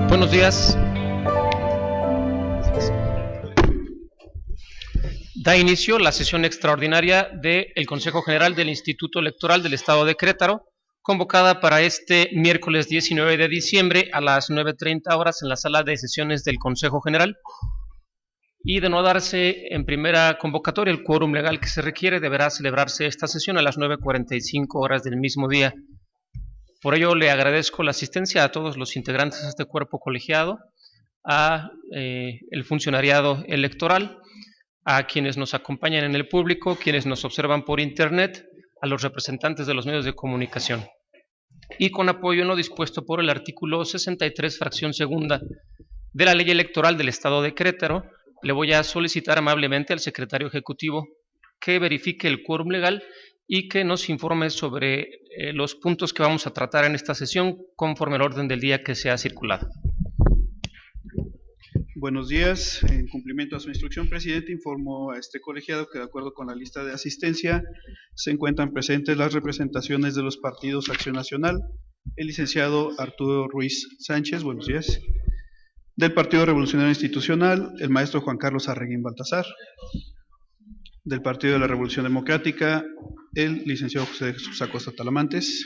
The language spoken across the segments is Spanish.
Buenos días. Da inicio la sesión extraordinaria del Consejo General del Instituto Electoral del Estado de Querétaro, convocada para este miércoles 19 de diciembre a las 9:30 horas en la sala de sesiones del Consejo General. Y de no darse en primera convocatoria el quórum legal que se requiere, deberá celebrarse esta sesión a las 9:45 horas del mismo día. Por ello, le agradezco la asistencia a todos los integrantes de este cuerpo colegiado, a el funcionariado electoral, a quienes nos acompañan en el público, quienes nos observan por internet, a los representantes de los medios de comunicación. Y con apoyo en lo dispuesto por el artículo 63, fracción segunda de la Ley Electoral del Estado de Querétaro, le voy a solicitar amablemente al secretario ejecutivo que verifique el quórum legal y que nos informe sobre los puntos que vamos a tratar en esta sesión conforme al orden del día que se ha circulado. Buenos días. En cumplimiento a su instrucción, presidente, informo a este colegiado que de acuerdo con la lista de asistencia se encuentran presentes las representaciones de los partidos Acción Nacional, el licenciado Arturo Ruiz Sánchez, buenos días, del Partido Revolucionario Institucional, el maestro Juan Carlos Arreguín Baltasar, del Partido de la Revolución Democrática, el licenciado José Jesús Acosta Talamantes,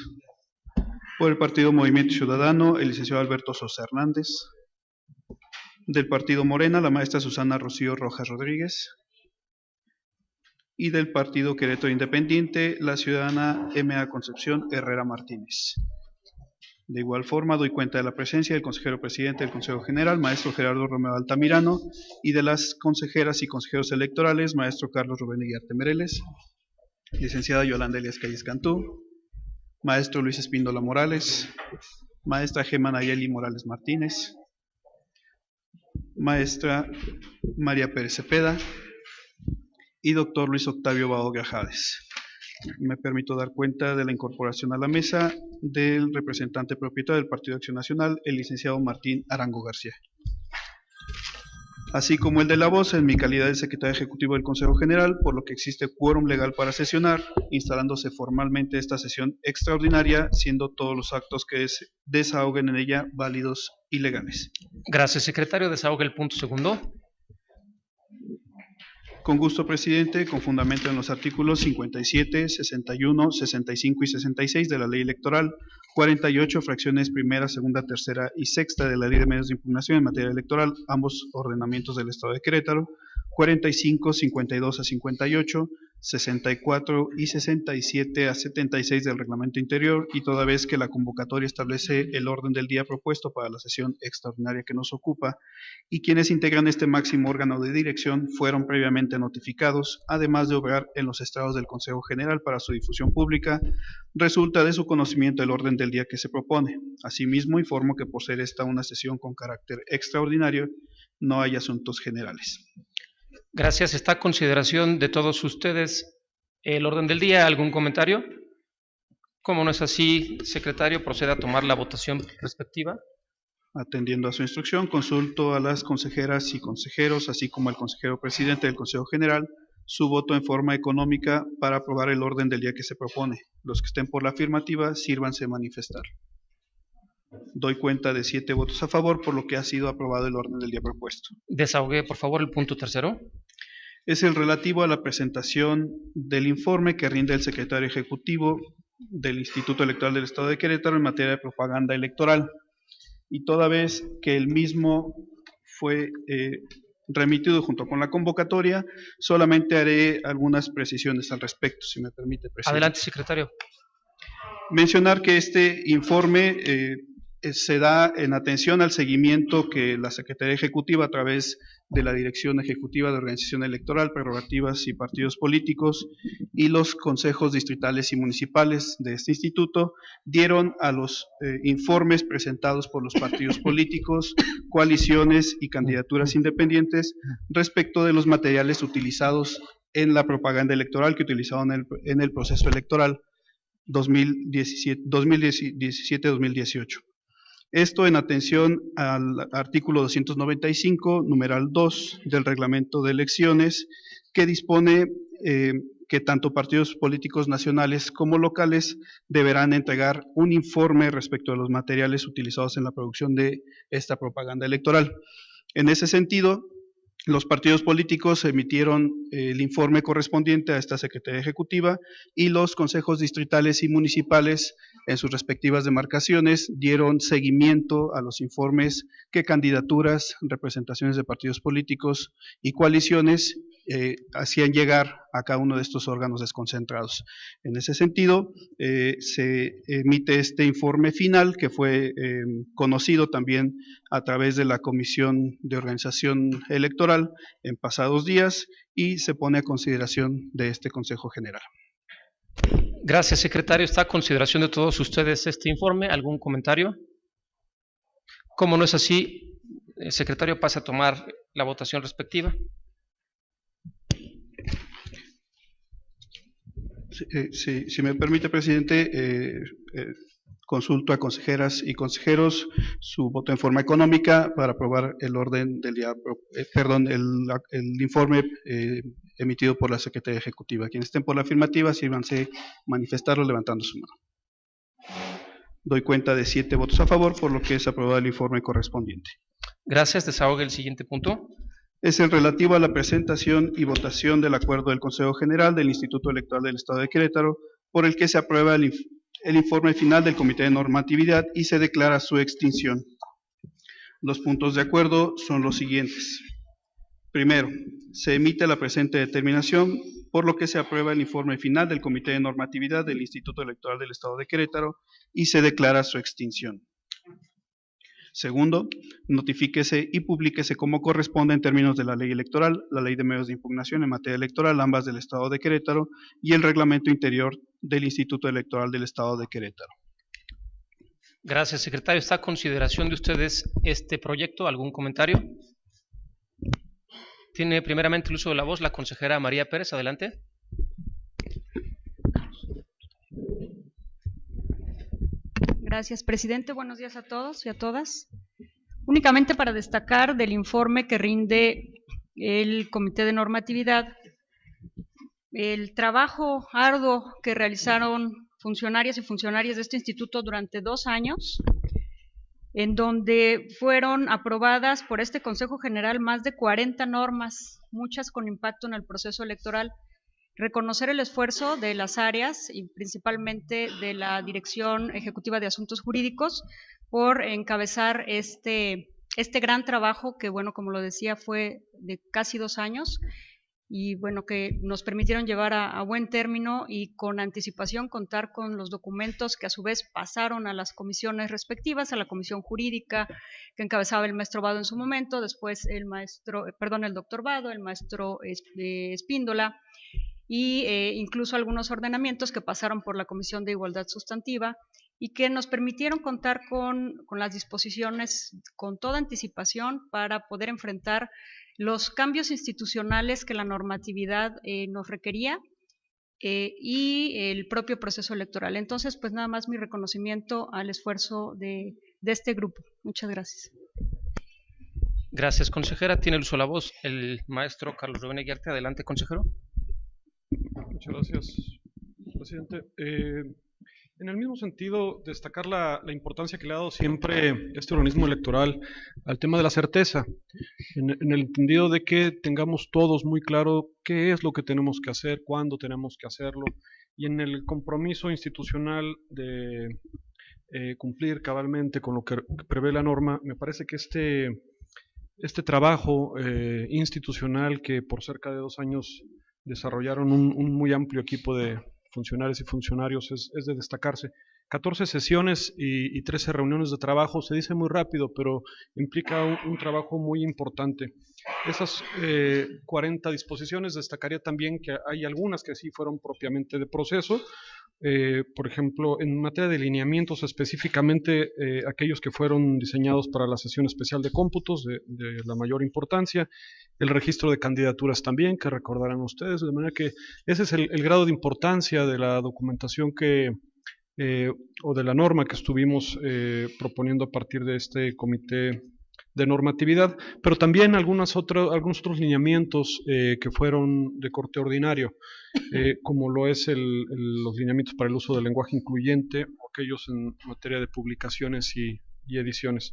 por el Partido Movimiento Ciudadano, el licenciado Alberto Sosa Hernández, del Partido Morena, la maestra Susana Rocío Rojas Rodríguez, y del Partido Querétaro Independiente, la ciudadana M.A. Concepción Herrera Martínez. De igual forma, doy cuenta de la presencia del consejero presidente del Consejo General, maestro Gerardo Romeo Altamirano, y de las consejeras y consejeros electorales, maestro Carlos Rubén Iguarte Mereles, licenciada Yolanda Elias Calles Cantú, maestro Luis Espíndola Morales, maestra Gema Nayeli Morales Martínez, maestra María Pérez Cepeda y doctor Luis Octavio Bao Grajales. Me permito dar cuenta de la incorporación a la mesa del representante propietario del Partido Acción Nacional, el licenciado Martín Arango García, así como el de la voz en mi calidad de secretario ejecutivo del Consejo General, por lo que existe quórum legal para sesionar, instalándose formalmente esta sesión extraordinaria, siendo todos los actos que desahoguen en ella válidos y legales. Gracias, secretario. Desahogue el punto segundo. Con gusto, presidente, con fundamento en los artículos 57, 61, 65 y 66 de la Ley Electoral, 48, fracciones primera, segunda, tercera y sexta de la Ley de Medios de Impugnación en materia electoral, ambos ordenamientos del Estado de Querétaro, 45, 52 a 58, 64 y 67 a 76 del Reglamento Interior, y toda vez que la convocatoria establece el orden del día propuesto para la sesión extraordinaria que nos ocupa, y quienes integran este máximo órgano de dirección fueron previamente notificados, además de obrar en los estrados del Consejo General para su difusión pública, resulta de su conocimiento el orden del día que se propone. Asimismo, informo que por ser esta una sesión con carácter extraordinario, no hay asuntos generales. Gracias. Está a consideración de todos ustedes el orden del día. ¿Algún comentario? Como no es así, secretario, proceda a tomar la votación respectiva. Atendiendo a su instrucción, consulto a las consejeras y consejeros, así como al consejero presidente del Consejo General, su voto en forma económica para aprobar el orden del día que se propone. Los que estén por la afirmativa, sírvanse manifestar. Doy cuenta de 7 votos a favor, por lo que ha sido aprobado el orden del día propuesto. Desahogue, por favor, el punto tercero. Es el relativo a la presentación del informe que rinde el secretario ejecutivo del Instituto Electoral del Estado de Querétaro en materia de propaganda electoral. Y toda vez que el mismo fue remitido junto con la convocatoria, solamente haré algunas precisiones al respecto, si me permite, presidente. Adelante, secretario. Mencionar que este informe se da en atención al seguimiento que la Secretaría Ejecutiva, a través de la Dirección Ejecutiva de Organización Electoral, Prerrogativas y Partidos Políticos y los consejos distritales y municipales de este instituto dieron a los informes presentados por los partidos políticos, coaliciones y candidaturas independientes respecto de los materiales utilizados en la propaganda electoral que utilizaron en el proceso electoral 2017-2018. Esto en atención al artículo 295, numeral 2 del reglamento de elecciones, que dispone que tanto partidos políticos nacionales como locales deberán entregar un informe respecto a los materiales utilizados en la producción de esta propaganda electoral. En ese sentido, los partidos políticos emitieron el informe correspondiente a esta Secretaría Ejecutiva y los consejos distritales y municipales en sus respectivas demarcaciones dieron seguimiento a los informes que candidaturas, representaciones de partidos políticos y coaliciones hacían llegar a cada uno de estos órganos desconcentrados. En ese sentido, se emite este informe final que fue conocido también a través de la Comisión de Organización Electoral en pasados días y se pone a consideración de este Consejo General. Gracias, secretario. Está a consideración de todos ustedes este informe. ¿Algún comentario? Como no es así, el secretario pasa a tomar la votación respectiva. Si me permite, presidente, consulto a consejeras y consejeros su voto en forma económica para aprobar el orden del día, el informe emitido por la Secretaría Ejecutiva. Quienes estén por la afirmativa, sírvanse manifestarlo levantando su mano. Doy cuenta de 7 votos a favor, por lo que es aprobado el informe correspondiente. Gracias. Desahogue el siguiente punto. Es el relativo a la presentación y votación del acuerdo del Consejo General del Instituto Electoral del Estado de Querétaro, por el que se aprueba el informe final del Comité de Normatividad y se declara su extinción. Los puntos de acuerdo son los siguientes. Primero, se emite la presente determinación, por lo que se aprueba el informe final del Comité de Normatividad del Instituto Electoral del Estado de Querétaro y se declara su extinción. Segundo, notifíquese y publíquese como corresponde en términos de la ley electoral, la ley de medios de impugnación en materia electoral, ambas del Estado de Querétaro, y el reglamento interior del Instituto Electoral del Estado de Querétaro. Gracias, secretario. ¿Está a consideración de ustedes este proyecto? ¿Algún comentario? Tiene primeramente el uso de la voz la consejera María Pérez. Adelante. Gracias, presidente. Buenos días a todos y a todas. Únicamente para destacar del informe que rinde el Comité de Normatividad, el trabajo arduo que realizaron funcionarias y funcionarios de este instituto durante 2 años, en donde fueron aprobadas por este Consejo General más de 40 normas, muchas con impacto en el proceso electoral. Reconocer el esfuerzo de las áreas y principalmente de la Dirección Ejecutiva de Asuntos Jurídicos por encabezar este gran trabajo que, bueno, como lo decía, fue de casi 2 años y, bueno, que nos permitieron llevar a buen término y con anticipación contar con los documentos que a su vez pasaron a las comisiones respectivas, a la Comisión Jurídica que encabezaba el maestro Vado en su momento, después el doctor Vado, el maestro Espíndola, y incluso algunos ordenamientos que pasaron por la Comisión de Igualdad Sustantiva y que nos permitieron contar con las disposiciones con toda anticipación para poder enfrentar los cambios institucionales que la normatividad nos requería y el propio proceso electoral. Entonces, pues nada más mi reconocimiento al esfuerzo de este grupo. Muchas gracias. Gracias, consejera. Tiene el uso de la voz el maestro Carlos Rubén Eguiarte. Adelante, consejero. Muchas gracias, presidente. En el mismo sentido, destacar la importancia que le ha dado siempre este organismo electoral al tema de la certeza, en el entendido de que tengamos todos muy claro qué es lo que tenemos que hacer, cuándo tenemos que hacerlo, y en el compromiso institucional de cumplir cabalmente con lo que prevé la norma. Me parece que este trabajo institucional que por cerca de 2 años desarrollaron un muy amplio equipo de funcionarias y funcionarios es de destacarse. 14 sesiones y 13 reuniones de trabajo, se dice muy rápido, pero implica un trabajo muy importante. Esas 40 disposiciones, destacaría también que hay algunas que sí fueron propiamente de proceso. Por ejemplo, en materia de lineamientos, específicamente aquellos que fueron diseñados para la sesión especial de cómputos de la mayor importancia, el registro de candidaturas también, que recordarán ustedes, de manera que ese es el grado de importancia de la documentación o de la norma que estuvimos proponiendo a partir de este comité de normatividad, pero también algunos otros lineamientos que fueron de corte ordinario, como lo es los lineamientos para el uso del lenguaje incluyente, o aquellos en materia de publicaciones y ediciones.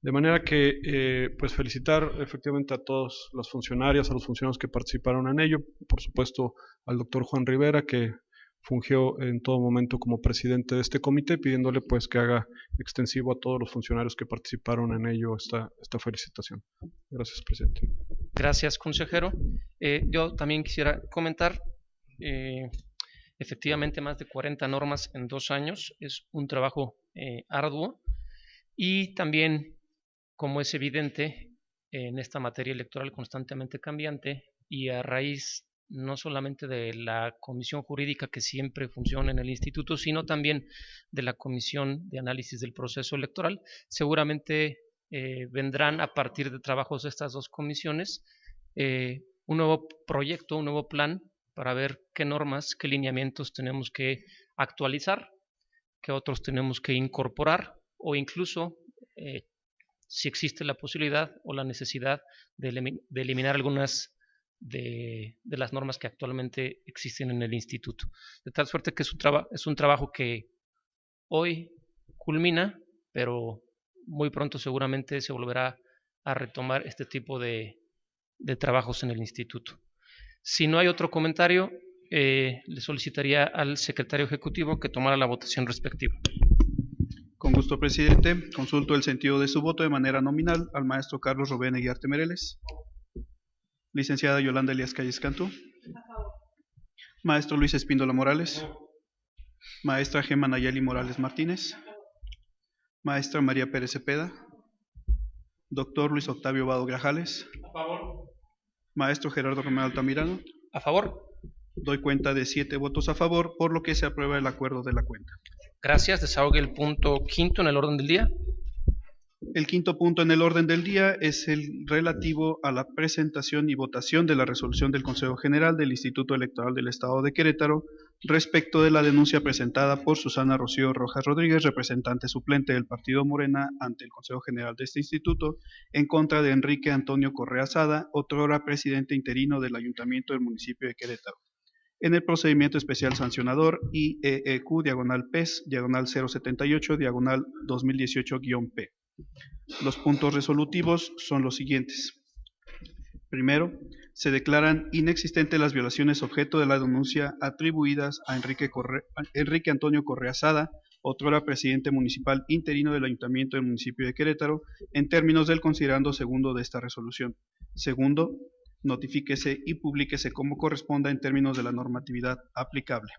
De manera que, pues felicitar efectivamente a todas las funcionarias, a los funcionarios que participaron en ello, por supuesto al doctor Juan Rivera, que fungió en todo momento como presidente de este comité, pidiéndole pues que haga extensivo a todos los funcionarios que participaron en ello esta felicitación. Gracias, presidente. Gracias, consejero. Yo también quisiera comentar, efectivamente más de 40 normas en 2 años, es un trabajo arduo, y también, como es evidente, en esta materia electoral constantemente cambiante y a raíz no solamente de la comisión jurídica que siempre funciona en el instituto, sino también de la comisión de análisis del proceso electoral, seguramente vendrán a partir de trabajos de estas 2 comisiones un nuevo proyecto, un nuevo plan para ver qué normas, qué lineamientos tenemos que actualizar, qué otros tenemos que incorporar, o incluso si existe la posibilidad o la necesidad de eliminar algunas de las normas que actualmente existen en el instituto. De tal suerte que es un trabajo que hoy culmina, pero muy pronto seguramente se volverá a retomar este tipo de trabajos en el instituto. Si no hay otro comentario, le solicitaría al secretario ejecutivo que tomara la votación respectiva. Con gusto, presidente. Consulto el sentido de su voto de manera nominal al maestro Carlos Robén Eguiarte Mereles. Licenciada Yolanda Elías Calles Cantú. Maestro Luis Espíndola Morales. Maestra Gemma Nayeli Morales Martínez. Maestra María Pérez Cepeda. Doctor Luis Octavio Vado Grajales. A favor. Maestro Gerardo Romero Altamirano. A favor. Doy cuenta de 7 votos a favor, por lo que se aprueba el acuerdo de la cuenta. Gracias. Desahogue el punto 5 en el orden del día. El 5.º punto en el orden del día es el relativo a la presentación y votación de la resolución del Consejo General del Instituto Electoral del Estado de Querétaro respecto de la denuncia presentada por Susana Rocío Rojas Rodríguez, representante suplente del Partido Morena ante el Consejo General de este instituto, en contra de Enrique Antonio Correa Sada, otrora presidente interino del Ayuntamiento del municipio de Querétaro, en el procedimiento especial sancionador IEEQ/PES, /078, /2018-P. Los puntos resolutivos son los siguientes. Primero, se declaran inexistentes las violaciones objeto de la denuncia atribuidas a Enrique Antonio Correa Sada, otrora presidente municipal interino del Ayuntamiento del municipio de Querétaro, en términos del considerando segundo de esta resolución. Segundo, notifíquese y publíquese como corresponda en términos de la normatividad aplicable.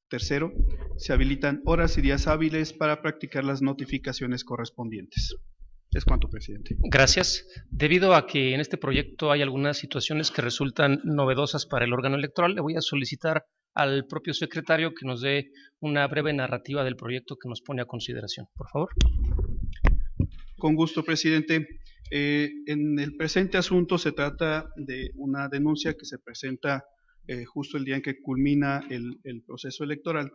Tercero, se habilitan horas y días hábiles para practicar las notificaciones correspondientes. Es cuanto, presidente. Gracias. Debido a que en este proyecto hay algunas situaciones que resultan novedosas para el órgano electoral, le voy a solicitar al propio secretario que nos dé una breve narrativa del proyecto que nos pone a consideración. Por favor. Con gusto, presidente. En el presente asunto se trata de una denuncia que se presenta justo el día en que culmina el proceso electoral,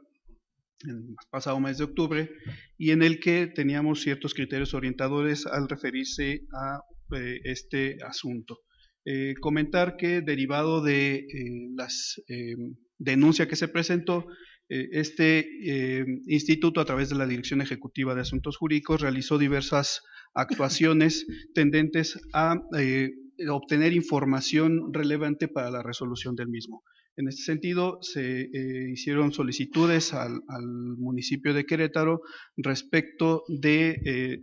el pasado mes de octubre, y en el que teníamos ciertos criterios orientadores al referirse a este asunto. Comentar que derivado de las denuncias que se presentó, este instituto, a través de la Dirección Ejecutiva de Asuntos Jurídicos, realizó diversas actuaciones tendentes a obtener información relevante para la resolución del mismo. En este sentido, se hicieron solicitudes al municipio de Querétaro respecto de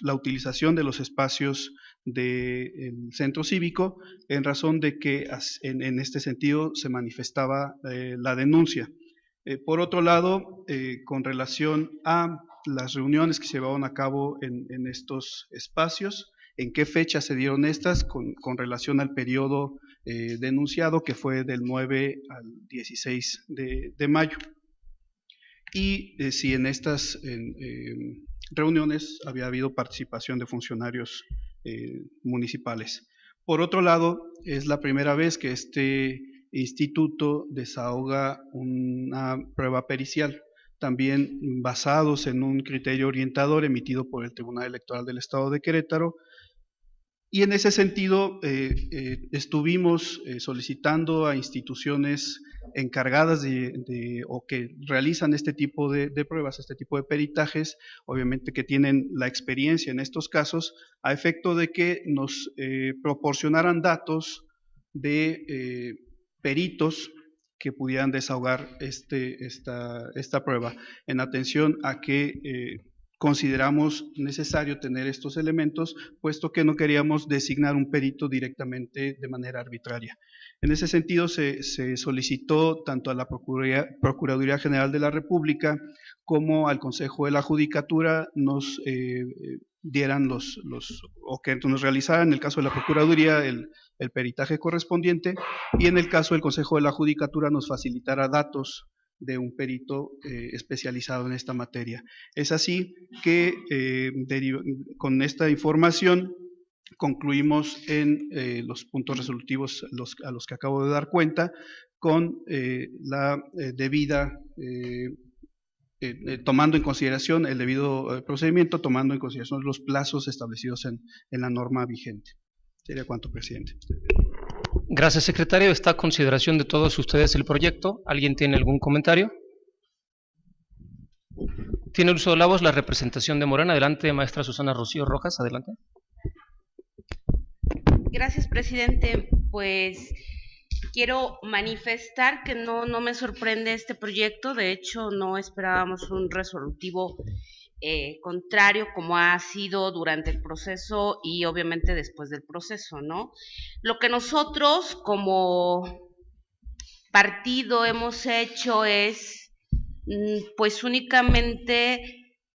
la utilización de los espacios del centro cívico, en razón de que en este sentido se manifestaba la denuncia. Por otro lado, con relación a las reuniones que se llevaron a cabo en estos espacios, en qué fecha se dieron estas con relación al periodo denunciado, que fue del 9 al 16 de mayo. Y si en estas reuniones había habido participación de funcionarios municipales. Por otro lado, es la primera vez que este instituto desahoga una prueba pericial, también basados en un criterio orientador emitido por el Tribunal Electoral del Estado de Querétaro. Y en ese sentido estuvimos solicitando a instituciones encargadas o que realizan este tipo de pruebas, este tipo de peritajes, obviamente que tienen la experiencia en estos casos, a efecto de que nos proporcionaran datos de peritos que pudieran desahogar esta prueba, en atención a que consideramos necesario tener estos elementos, puesto que no queríamos designar un perito directamente de manera arbitraria. En ese sentido, se solicitó tanto a la Procuraduría General de la República como al Consejo de la Judicatura nos dieran o que nos realizaran, en el caso de la Procuraduría, el peritaje correspondiente, y en el caso del Consejo de la Judicatura nos facilitara datos de un perito especializado en esta materia. Es así que con esta información concluimos en los puntos resolutivos a los que acabo de dar cuenta, con la debida, tomando en consideración el debido procedimiento, tomando en consideración los plazos establecidos en la norma vigente. Sería cuanto, presidente. Gracias, secretario. Está a consideración de todos ustedes el proyecto. ¿Alguien tiene algún comentario? Tiene el uso de la voz la representación de Morena. Adelante, maestra Susana Rocío Rojas, adelante. Gracias, presidente. Pues quiero manifestar que no me sorprende este proyecto. De hecho, no esperábamos un resolutivo contrario como ha sido durante el proceso y obviamente después del proceso, ¿no? Lo que nosotros como partido hemos hecho es pues únicamente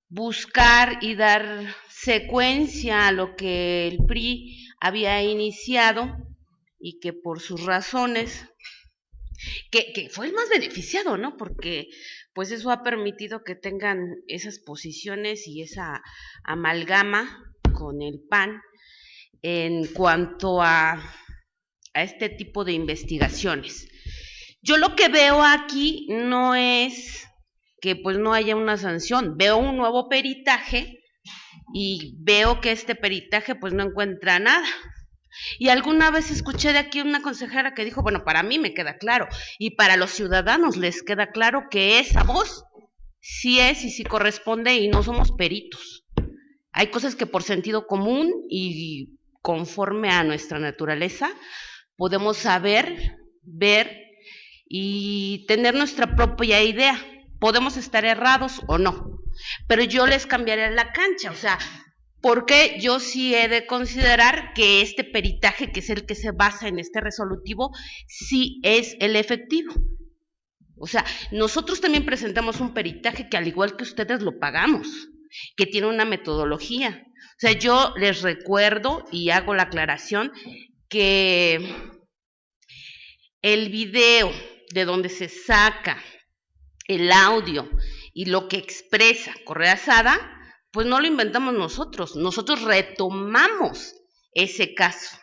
buscar y dar secuencia a lo que el PRI había iniciado y que por sus razones, que fue el más beneficiado, ¿no? Porque pues eso ha permitido que tengan esas posiciones y esa amalgama con el PAN en cuanto a este tipo de investigaciones. Yo lo que veo aquí no es que pues no haya una sanción, veo un nuevo peritaje y veo que este peritaje pues no encuentra nada. Y alguna vez escuché de aquí una consejera que dijo, bueno, para mí me queda claro, y para los ciudadanos les queda claro que esa voz sí es y sí corresponde y no somos peritos. Hay cosas que por sentido común y conforme a nuestra naturaleza podemos saber, ver y tener nuestra propia idea. Podemos estar errados o no, pero yo les cambiaré la cancha, o sea, porque yo sí he de considerar que este peritaje, que es el que se basa en este resolutivo, sí es el efectivo. O sea, nosotros también presentamos un peritaje que al igual que ustedes lo pagamos, que tiene una metodología. O sea, yo les recuerdo y hago la aclaración que el video de donde se saca el audio y lo que expresa Correa Sada, pues no lo inventamos nosotros retomamos ese caso,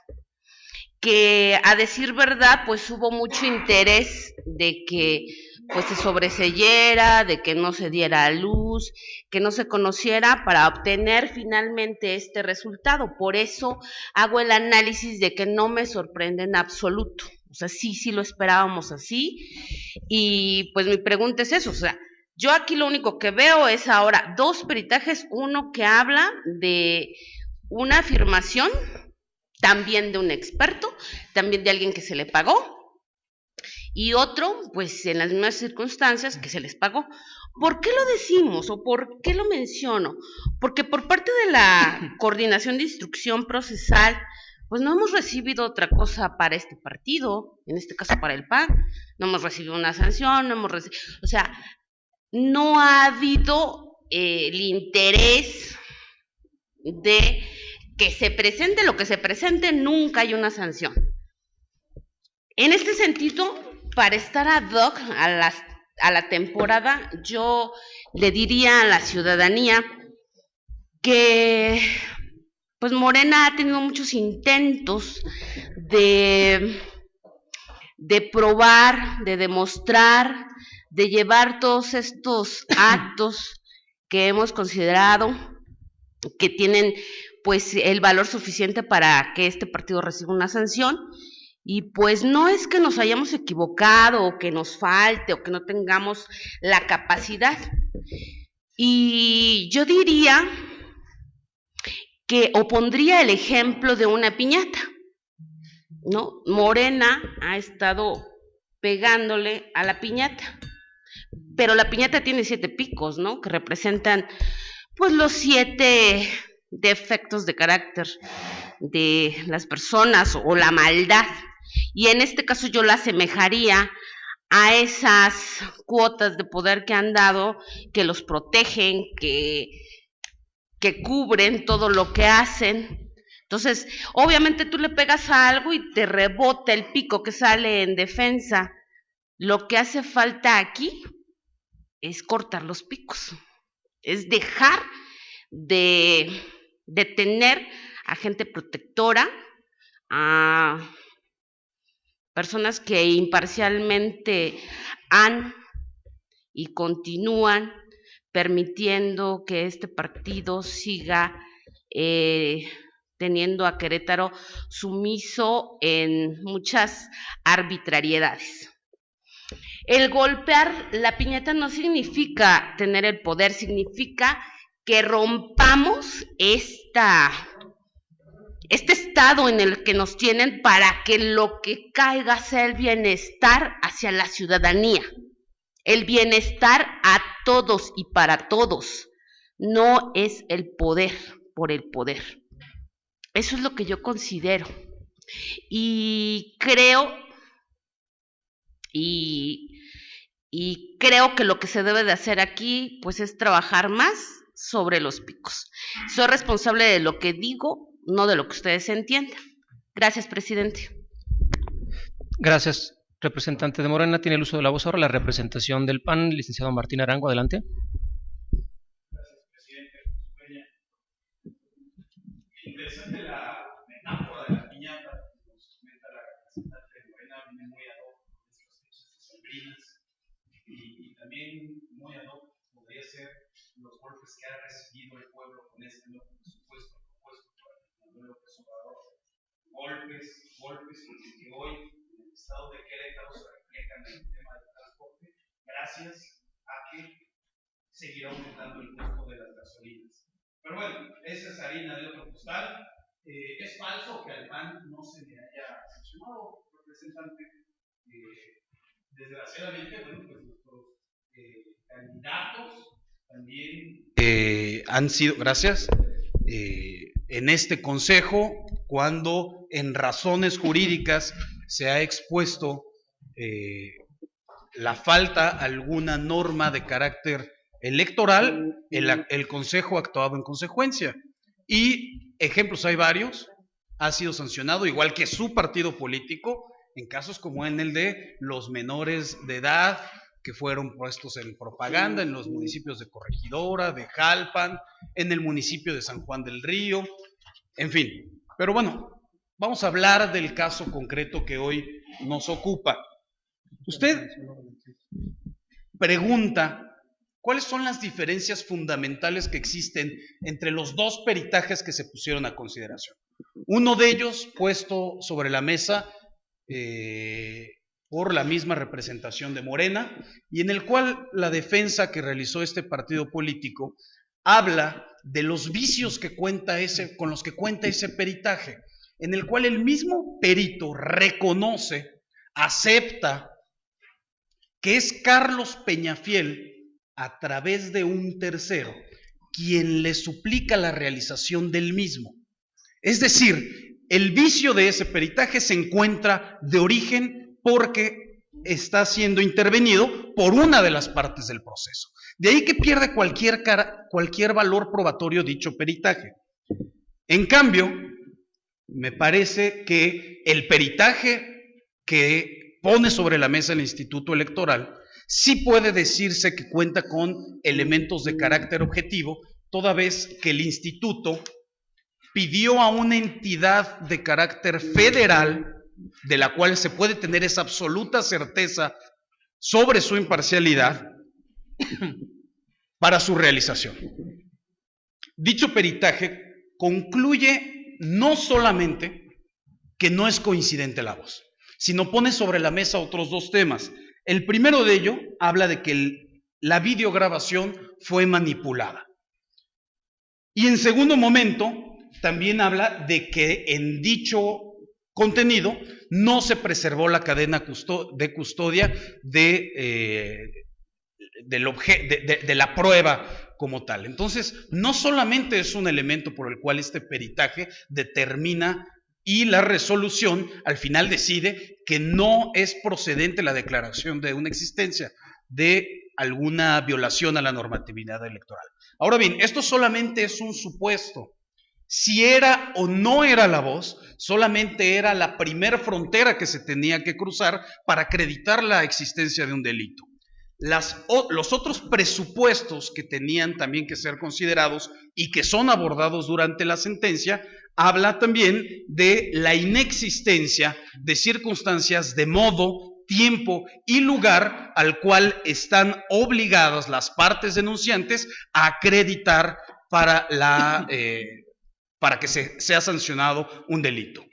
que a decir verdad, pues hubo mucho interés de que pues se sobreseyera, de que no se diera a luz, que no se conociera para obtener finalmente este resultado. Por eso hago el análisis de que no me sorprende en absoluto. O sea, sí lo esperábamos así. Y pues mi pregunta es eso, o sea, yo aquí lo único que veo es ahora dos peritajes, uno que habla de una afirmación, también de un experto, también de alguien que se le pagó, y otro, pues en las mismas circunstancias que se les pagó. ¿Por qué lo decimos o por qué lo menciono? Porque por parte de la Coordinación de Instrucción Procesal, pues no hemos recibido otra cosa para este partido, en este caso para el PAN, no hemos recibido una sanción, no hemos recibido, o sea, no ha habido el interés de que se presente lo que se presente, nunca hay una sanción. En este sentido, para estar ad hoc a la temporada, yo le diría a la ciudadanía que pues Morena ha tenido muchos intentos de probar, de demostrar, de llevar todos estos actos que hemos considerado que tienen pues el valor suficiente para que este partido reciba una sanción, y pues no es que nos hayamos equivocado o que nos falte o que no tengamos la capacidad. Y yo diría que opondría el ejemplo de una piñata, ¿no? Morena ha estado pegándole a la piñata, pero la piñata tiene 7 picos, ¿no? Que representan pues los 7 defectos de carácter de las personas o la maldad, y en este caso yo la asemejaría a esas cuotas de poder que han dado, que los protegen, que cubren todo lo que hacen. Entonces, obviamente tú le pegas a algo y te rebota el pico que sale en defensa. Lo que hace falta aquí es cortar los picos, es dejar de tener a gente protectora, a personas que imparcialmente han y continúan permitiendo que este partido siga teniendo a Querétaro sumiso en muchas arbitrariedades. El golpear la piñata no significa tener el poder, significa que rompamos este estado en el que nos tienen para que lo que caiga sea el bienestar hacia la ciudadanía, el bienestar a todos y para todos, no es el poder por el poder. Eso es lo que yo considero, y creo que lo que se debe de hacer aquí pues es trabajar más sobre los picos. Soy responsable de lo que digo, no de lo que ustedes entiendan. Gracias, presidente. Gracias, representante de Morena. Tiene el uso de la voz ahora la representación del PAN, licenciado Martín Arango. Adelante. Gracias, presidente. Interesante la metáfora de la piñata, nos comenta la representante de Morena, viene muy ad hoc con estas fechas decembrinas, y también muy ad hoc podría ser los golpes que ha recibido el pueblo con este nuevo presupuesto propuesto por Manuel López Obrador. Golpes que hoy en el estado de Querétaro se reflejan en el tema del transporte, gracias a que seguirá aumentando el costo de las gasolinas. Pero bueno, esa es harina de otro costal. Es falso que al PAN no se le haya sancionado, representante. Desgraciadamente, bueno, pues nuestros candidatos también han sido, gracias, en este consejo, cuando en razones jurídicas se ha expuesto la falta a alguna norma de carácter electoral, el consejo ha actuado en consecuencia. Y ejemplos hay varios, ha sido sancionado, igual que su partido político, en casos como en el de los menores de edad que fueron puestos en propaganda en los municipios de Corregidora, de Jalpan, en el municipio de San Juan del Río, en fin. Pero bueno, vamos a hablar del caso concreto que hoy nos ocupa. Usted pregunta cuáles son las diferencias fundamentales que existen entre los dos peritajes que se pusieron a consideración. Uno de ellos puesto sobre la mesa por la misma representación de Morena, y en el cual la defensa que realizó este partido político habla de los vicios que con los que cuenta ese peritaje, en el cual el mismo perito reconoce, acepta que es Carlos Peñafiel, a través de un tercero, quien le suplica la realización del mismo. Es decir, El vicio de ese peritaje se encuentra de origen porque está siendo intervenido por una de las partes del proceso. De ahí que pierde cualquier valor probatorio dicho peritaje. En cambio, me parece que el peritaje que pone sobre la mesa el Instituto Electoral sí puede decirse que cuenta con elementos de carácter objetivo, toda vez que el Instituto pidió a una entidad de carácter federal, de la cual se puede tener esa absoluta certeza sobre su imparcialidad, para su realización. Dicho peritaje concluye no solamente que no es coincidente la voz, sino pone sobre la mesa otros dos temas. El primero de ello habla de que la videograbación fue manipulada. Y en segundo momento, también habla de que en dicho contenido no se preservó la cadena de custodia de la prueba como tal. Entonces, no solamente es un elemento por el cual este peritaje determina y la resolución al final decide que no es procedente la declaración de una existencia de alguna violación a la normatividad electoral. Ahora bien, esto solamente es un supuesto. Si era o no era la voz, solamente era la primera frontera que se tenía que cruzar para acreditar la existencia de un delito. Los otros presupuestos que tenían también que ser considerados y que son abordados durante la sentencia, habla también de la inexistencia de circunstancias de modo, tiempo y lugar al cual están obligadas las partes denunciantes a acreditar para que sea sancionado un delito.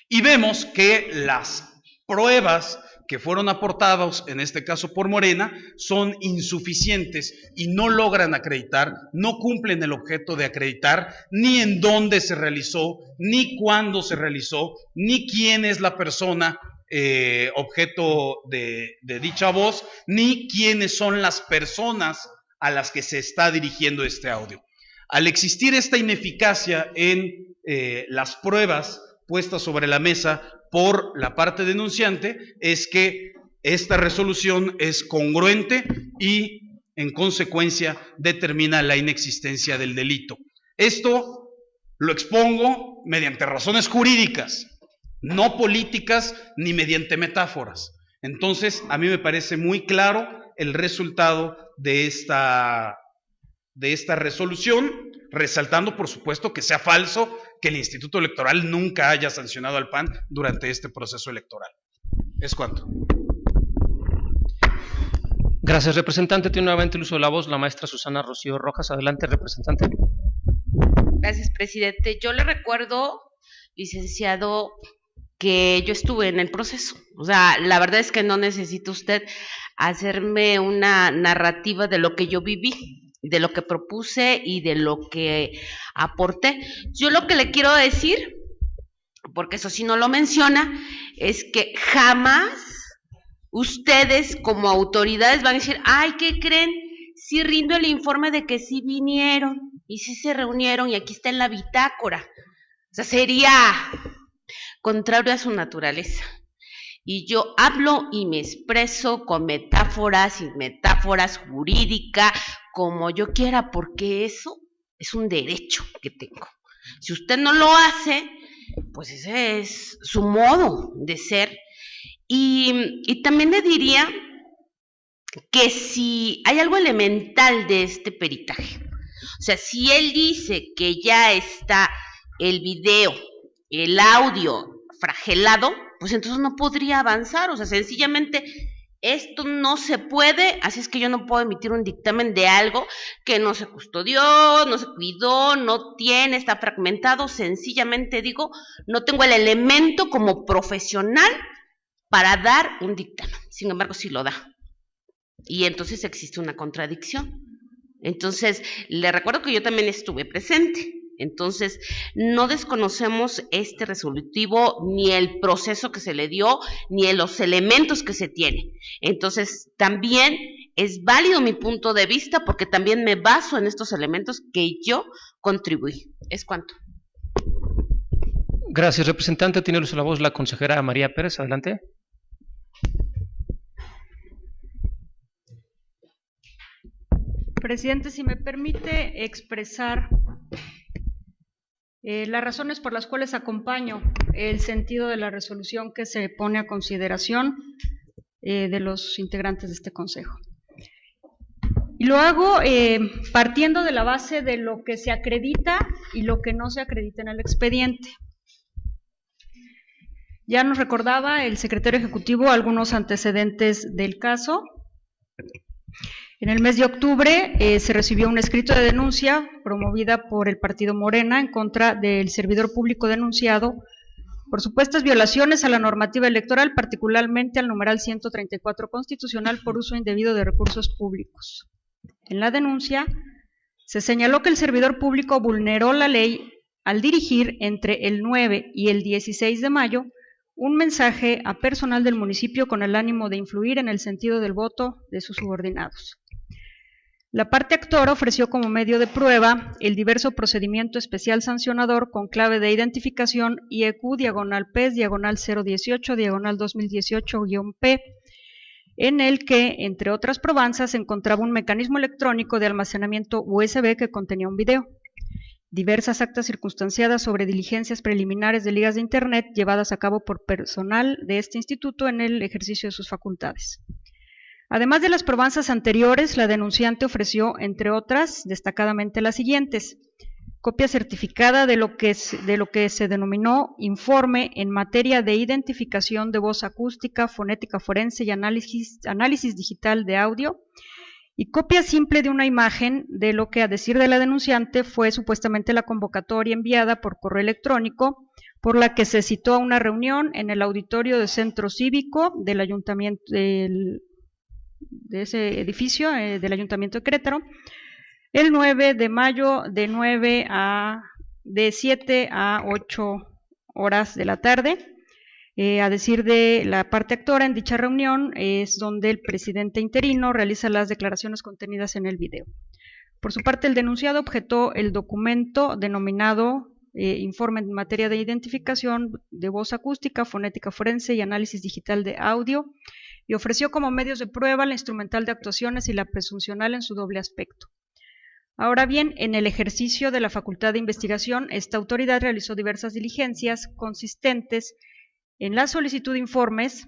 Y vemos que las pruebas que fueron aportados, en este caso por Morena, son insuficientes y no logran acreditar, no cumplen el objeto de acreditar ni en dónde se realizó, ni cuándo se realizó, ni quién es la persona objeto de dicha voz, ni quiénes son las personas a las que se está dirigiendo este audio. Al existir esta ineficacia en las pruebas puestas sobre la mesa por la parte denunciante, es que esta resolución es congruente y, en consecuencia, determina la inexistencia del delito. Esto lo expongo mediante razones jurídicas, no políticas ni mediante metáforas. Entonces, a mí me parece muy claro el resultado de esta resolución, resaltando, por supuesto, que sea falso que el Instituto Electoral nunca haya sancionado al PAN durante este proceso electoral. Es cuanto. Gracias, representante. Tiene nuevamente el uso de la voz la maestra Susana Rocío Rojas. Adelante, representante. Gracias, presidente. Yo le recuerdo, licenciado, que yo estuve en el proceso. O sea, la verdad es que no necesita usted hacerme una narrativa de lo que yo viví, de lo que propuse y de lo que aporté. Yo lo que le quiero decir, porque eso sí no lo menciona, es que jamás ustedes como autoridades van a decir, ay, ¿qué creen? Sí rindo el informe de que sí vinieron y sí se reunieron y aquí está en la bitácora. O sea, sería contrario a su naturaleza. Y yo hablo y me expreso con metáforas y metáforas jurídicas, como yo quiera, porque eso es un derecho que tengo. Si usted no lo hace, pues ese es su modo de ser. Y también le diría que si hay algo elemental de este peritaje, o sea, si él dice que ya está el video, el audio fragelado, pues entonces no podría avanzar, o sea, sencillamente esto no se puede, así es que yo no puedo emitir un dictamen de algo que no se custodió, no se cuidó, no tiene, está fragmentado, sencillamente digo, no tengo el elemento como profesional para dar un dictamen, sin embargo sí lo da, y entonces existe una contradicción. Entonces, le recuerdo que yo también estuve presente. Entonces, no desconocemos este resolutivo, ni el proceso que se le dio, ni los elementos que se tiene. Entonces, también es válido mi punto de vista, porque también me baso en estos elementos que yo contribuí. ¿Es cuánto? Gracias, representante. Tiene el uso de la voz la consejera María Pérez. Adelante. Presidente, si me permite expresar las razones por las cuales acompaño el sentido de la resolución que se pone a consideración de los integrantes de este Consejo. Y lo hago partiendo de la base de lo que se acredita y lo que no se acredita en el expediente. Ya nos recordaba el secretario ejecutivo algunos antecedentes del caso. En el mes de octubre se recibió un escrito de denuncia promovida por el partido Morena en contra del servidor público denunciado por supuestas violaciones a la normativa electoral, particularmente al numeral 134 constitucional por uso indebido de recursos públicos. En la denuncia se señaló que el servidor público vulneró la ley al dirigir entre el 9 y el 16 de mayo un mensaje a personal del municipio con el ánimo de influir en el sentido del voto de sus subordinados. La parte actora ofreció como medio de prueba el diverso procedimiento especial sancionador con clave de identificación IEQ/PES/018/2018-P, en el que, entre otras probanzas, se encontraba un mecanismo electrónico de almacenamiento USB que contenía un video, diversas actas circunstanciadas sobre diligencias preliminares de ligas de Internet llevadas a cabo por personal de este instituto en el ejercicio de sus facultades. Además de las probanzas anteriores, la denunciante ofreció, entre otras, destacadamente las siguientes: copia certificada de lo que se denominó informe en materia de identificación de voz acústica, fonética forense y análisis digital de audio, y copia simple de una imagen de lo que, a decir de la denunciante, fue supuestamente la convocatoria enviada por correo electrónico por la que se citó a una reunión en el auditorio del Centro Cívico del Ayuntamiento de ese edificio del Ayuntamiento de Querétaro, el 9 de mayo de 7 a 8 horas de la tarde. A decir de la parte actora, en dicha reunión es donde el presidente interino realiza las declaraciones contenidas en el video. Por su parte, el denunciado objetó el documento denominado Informe en materia de identificación de voz acústica, fonética forense y análisis digital de audio, y ofreció como medios de prueba la instrumental de actuaciones y la presuncional en su doble aspecto. Ahora bien, en el ejercicio de la facultad de investigación, esta autoridad realizó diversas diligencias consistentes en la solicitud de informes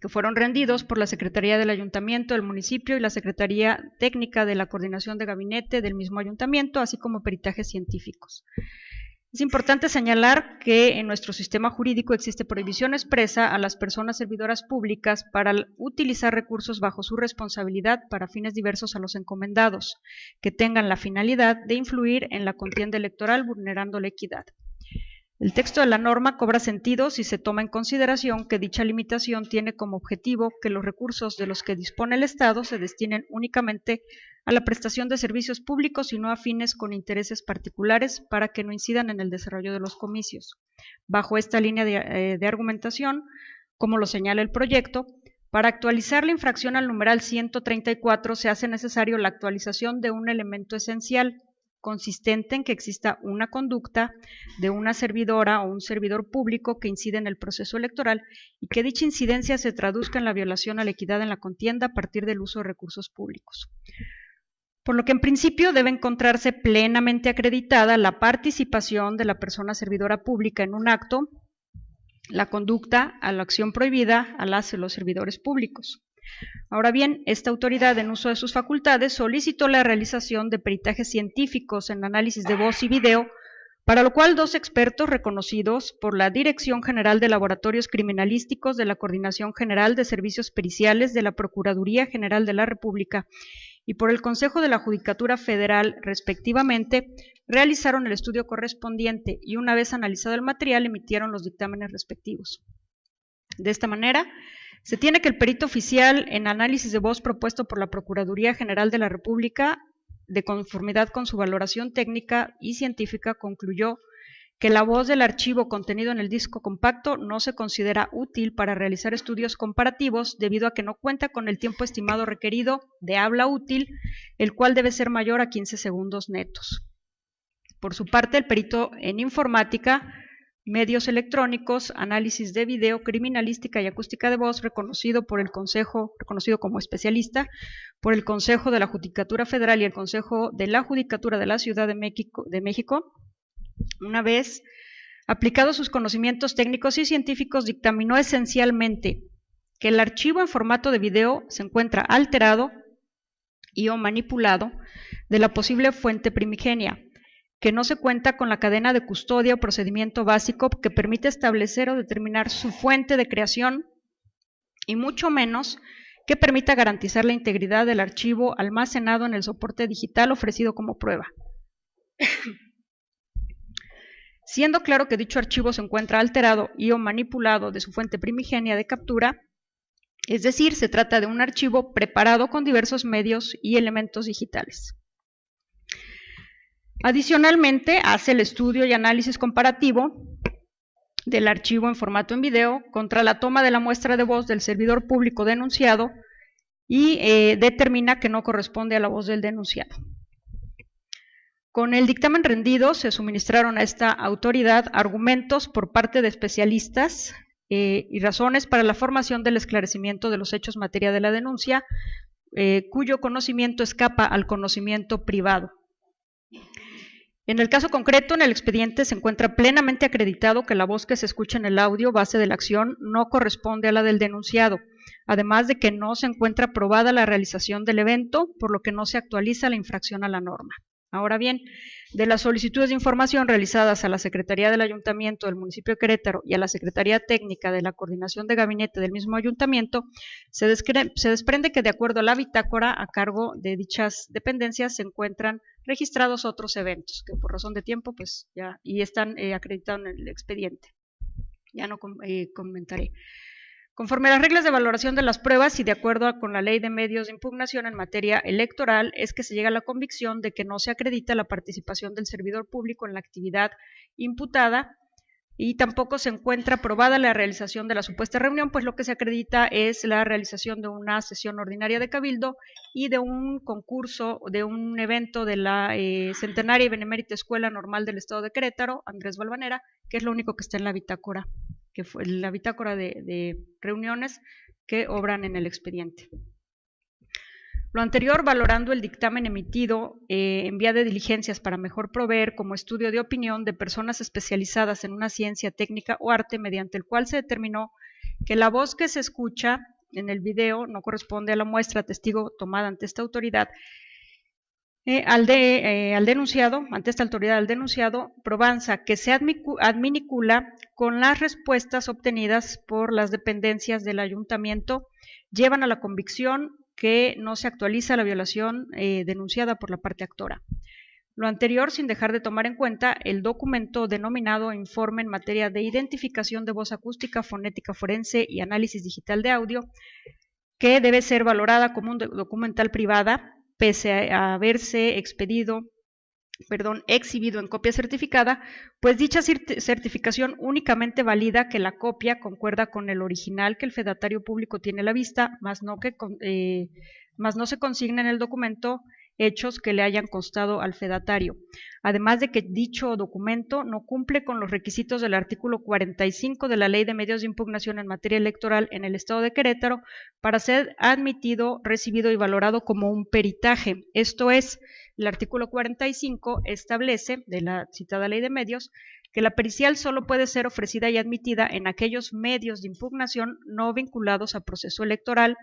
que fueron rendidos por la Secretaría del Ayuntamiento del municipio y la Secretaría Técnica de la Coordinación de Gabinete del mismo ayuntamiento, así como peritajes científicos. Es importante señalar que en nuestro sistema jurídico existe prohibición expresa a las personas servidoras públicas para utilizar recursos bajo su responsabilidad para fines diversos a los encomendados, que tengan la finalidad de influir en la contienda electoral vulnerando la equidad. El texto de la norma cobra sentido si se toma en consideración que dicha limitación tiene como objetivo que los recursos de los que dispone el Estado se destinen únicamente a la prestación de servicios públicos y no a fines con intereses particulares para que no incidan en el desarrollo de los comicios. Bajo esta línea de argumentación, como lo señala el proyecto, para actualizar la infracción al numeral 134 se hace necesario la actualización de un elemento esencial, consistente en que exista una conducta de una servidora o un servidor público que incide en el proceso electoral y que dicha incidencia se traduzca en la violación a la equidad en la contienda a partir del uso de recursos públicos. Por lo que en principio debe encontrarse plenamente acreditada la participación de la persona servidora pública en un acto, la conducta a la acción prohibida a los servidores públicos. Ahora bien, esta autoridad, en uso de sus facultades, solicitó la realización de peritajes científicos en análisis de voz y video, para lo cual dos expertos reconocidos por la Dirección General de Laboratorios Criminalísticos de la Coordinación General de Servicios Periciales de la Procuraduría General de la República y por el Consejo de la Judicatura Federal, respectivamente, realizaron el estudio correspondiente y, una vez analizado el material, emitieron los dictámenes respectivos. De esta manera, se tiene que el perito oficial en análisis de voz propuesto por la Procuraduría General de la República, de conformidad con su valoración técnica y científica, concluyó que la voz del archivo contenido en el disco compacto no se considera útil para realizar estudios comparativos debido a que no cuenta con el tiempo estimado requerido de habla útil, el cual debe ser mayor a 15 segundos netos. Por su parte, el perito en informática medios electrónicos, análisis de video, criminalística y acústica de voz, reconocido como especialista por el Consejo de la Judicatura Federal y el Consejo de la Judicatura de la Ciudad de México. Una vez aplicados sus conocimientos técnicos y científicos, dictaminó esencialmente que el archivo en formato de video se encuentra alterado y o manipulado de la posible fuente primigenia, que no se cuenta con la cadena de custodia o procedimiento básico que permite establecer o determinar su fuente de creación, y mucho menos que permita garantizar la integridad del archivo almacenado en el soporte digital ofrecido como prueba. Siendo claro que dicho archivo se encuentra alterado y o manipulado de su fuente primigenia de captura, es decir, se trata de un archivo preparado con diversos medios y elementos digitales. Adicionalmente, hace el estudio y análisis comparativo del archivo en formato en video contra la toma de la muestra de voz del servidor público denunciado y determina que no corresponde a la voz del denunciado. Con el dictamen rendido se suministraron a esta autoridad argumentos por parte de especialistas y razones para la formación del esclarecimiento de los hechos materia de la denuncia, cuyo conocimiento escapa al conocimiento privado. En el caso concreto, en el expediente se encuentra plenamente acreditado que la voz que se escucha en el audio base de la acción no corresponde a la del denunciado, además de que no se encuentra probada la realización del evento, por lo que no se actualiza la infracción a la norma. Ahora bien, de las solicitudes de información realizadas a la Secretaría del Ayuntamiento del municipio de Querétaro y a la Secretaría Técnica de la Coordinación de Gabinete del mismo Ayuntamiento, se desprende que de acuerdo a la bitácora a cargo de dichas dependencias se encuentran registrados otros eventos, que por razón de tiempo pues ya y están acreditados en el expediente. Ya no comentaré. Conforme a las reglas de valoración de las pruebas y de acuerdo con la Ley de Medios de Impugnación en materia electoral, es que se llega a la convicción de que no se acredita la participación del servidor público en la actividad imputada y tampoco se encuentra probada la realización de la supuesta reunión, pues lo que se acredita es la realización de una sesión ordinaria de cabildo y de un concurso, de un evento de la Centenaria y Benemérita Escuela Normal del Estado de Querétaro, Andrés Valvanera, que es lo único que está en la bitácora, que fue la bitácora de reuniones que obran en el expediente. Lo anterior, valorando el dictamen emitido en vía de diligencias para mejor proveer como estudio de opinión de personas especializadas en una ciencia, técnica o arte, mediante el cual se determinó que la voz que se escucha en el video no corresponde a la muestra testigo tomada ante esta autoridad, al denunciado, ante esta autoridad al denunciado, probanza que se adminicula con las respuestas obtenidas por las dependencias del ayuntamiento, llevan a la convicción que no se actualiza la violación denunciada por la parte actora. Lo anterior sin dejar de tomar en cuenta el documento denominado Informe en materia de identificación de voz acústica, fonética forense y análisis digital de audio, que debe ser valorada como un documental privada, pese a haberse exhibido en copia certificada, pues dicha certificación únicamente valida que la copia concuerda con el original que el fedatario público tiene a la vista, más no se consigna en el documento hechos que le hayan constado al fedatario, además de que dicho documento no cumple con los requisitos del artículo 45 de la Ley de Medios de Impugnación en materia electoral en el Estado de Querétaro para ser admitido, recibido y valorado como un peritaje. Esto es, el artículo 45 establece, de la citada Ley de Medios, que la pericial solo puede ser ofrecida y admitida en aquellos medios de impugnación no vinculados a proceso electoral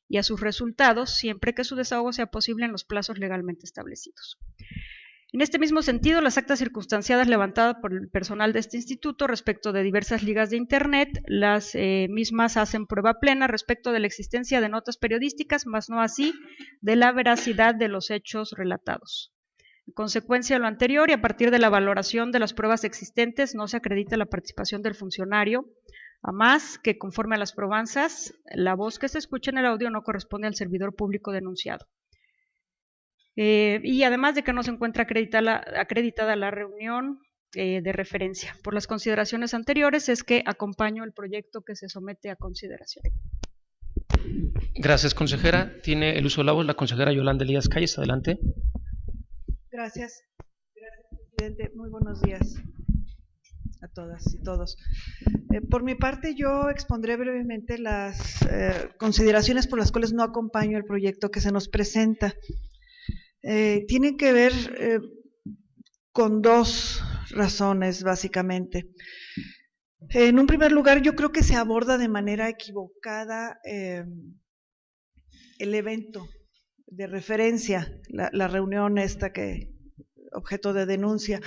y a sus resultados, siempre que su desahogo sea posible en los plazos legalmente establecidos. En este mismo sentido, las actas circunstanciadas levantadas por el personal de este instituto respecto de diversas ligas de Internet, las mismas hacen prueba plena respecto de la existencia de notas periodísticas, mas no así de la veracidad de los hechos relatados. En consecuencia de lo anterior y a partir de la valoración de las pruebas existentes, no se acredita la participación del funcionario, a más que conforme a las probanzas, la voz que se escucha en el audio no corresponde al servidor público denunciado. Y además de que no se encuentra acreditada la reunión de referencia. Por las consideraciones anteriores es que acompaño el proyecto que se somete a consideración. Gracias, consejera. Tiene el uso de la voz la consejera Yolanda Elías Calles. Adelante. Gracias. Gracias, presidente. Muy buenos días. a todas y todos. Por mi parte, yo expondré brevemente las consideraciones por las cuales no acompaño el proyecto que se nos presenta. Tienen que ver con dos razones, básicamente. En un primer lugar, yo creo que se aborda de manera equivocada el evento de referencia, la reunión esta que objeto de denuncia.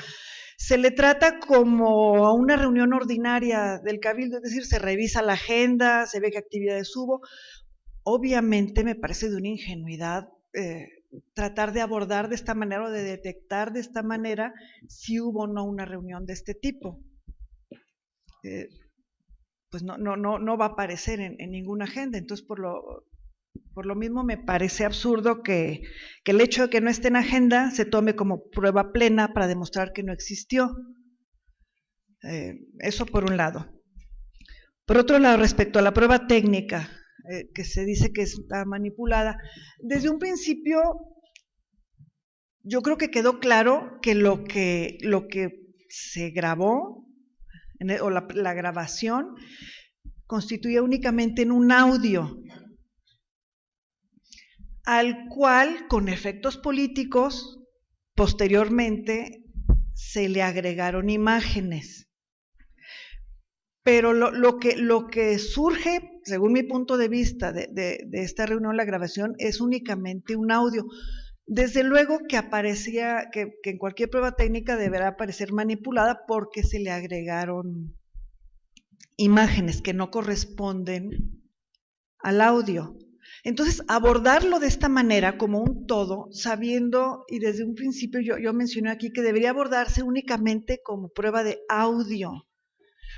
Se le trata como una reunión ordinaria del Cabildo, es decir, se revisa la agenda, se ve qué actividades hubo. Obviamente me parece de una ingenuidad tratar de abordar de esta manera o de detectar de esta manera si hubo o no una reunión de este tipo. Pues no va a aparecer en ninguna agenda. Entonces, por lo mismo me parece absurdo que el hecho de que no esté en agenda se tome como prueba plena para demostrar que no existió. Eso por un lado. Por otro lado, respecto a la prueba técnica, que se dice que está manipulada, desde un principio yo creo que quedó claro que lo que se grabó, o la grabación, constituía únicamente en un audio, al cual, con efectos políticos, posteriormente se le agregaron imágenes. Pero lo que surge, según mi punto de vista, de esta reunión, la grabación, es únicamente un audio. Desde luego que aparecía, que en cualquier prueba técnica deberá aparecer manipulada porque se le agregaron imágenes que no corresponden al audio. Entonces, abordarlo de esta manera, como un todo, sabiendo, y desde un principio yo mencioné aquí que debería abordarse únicamente como prueba de audio,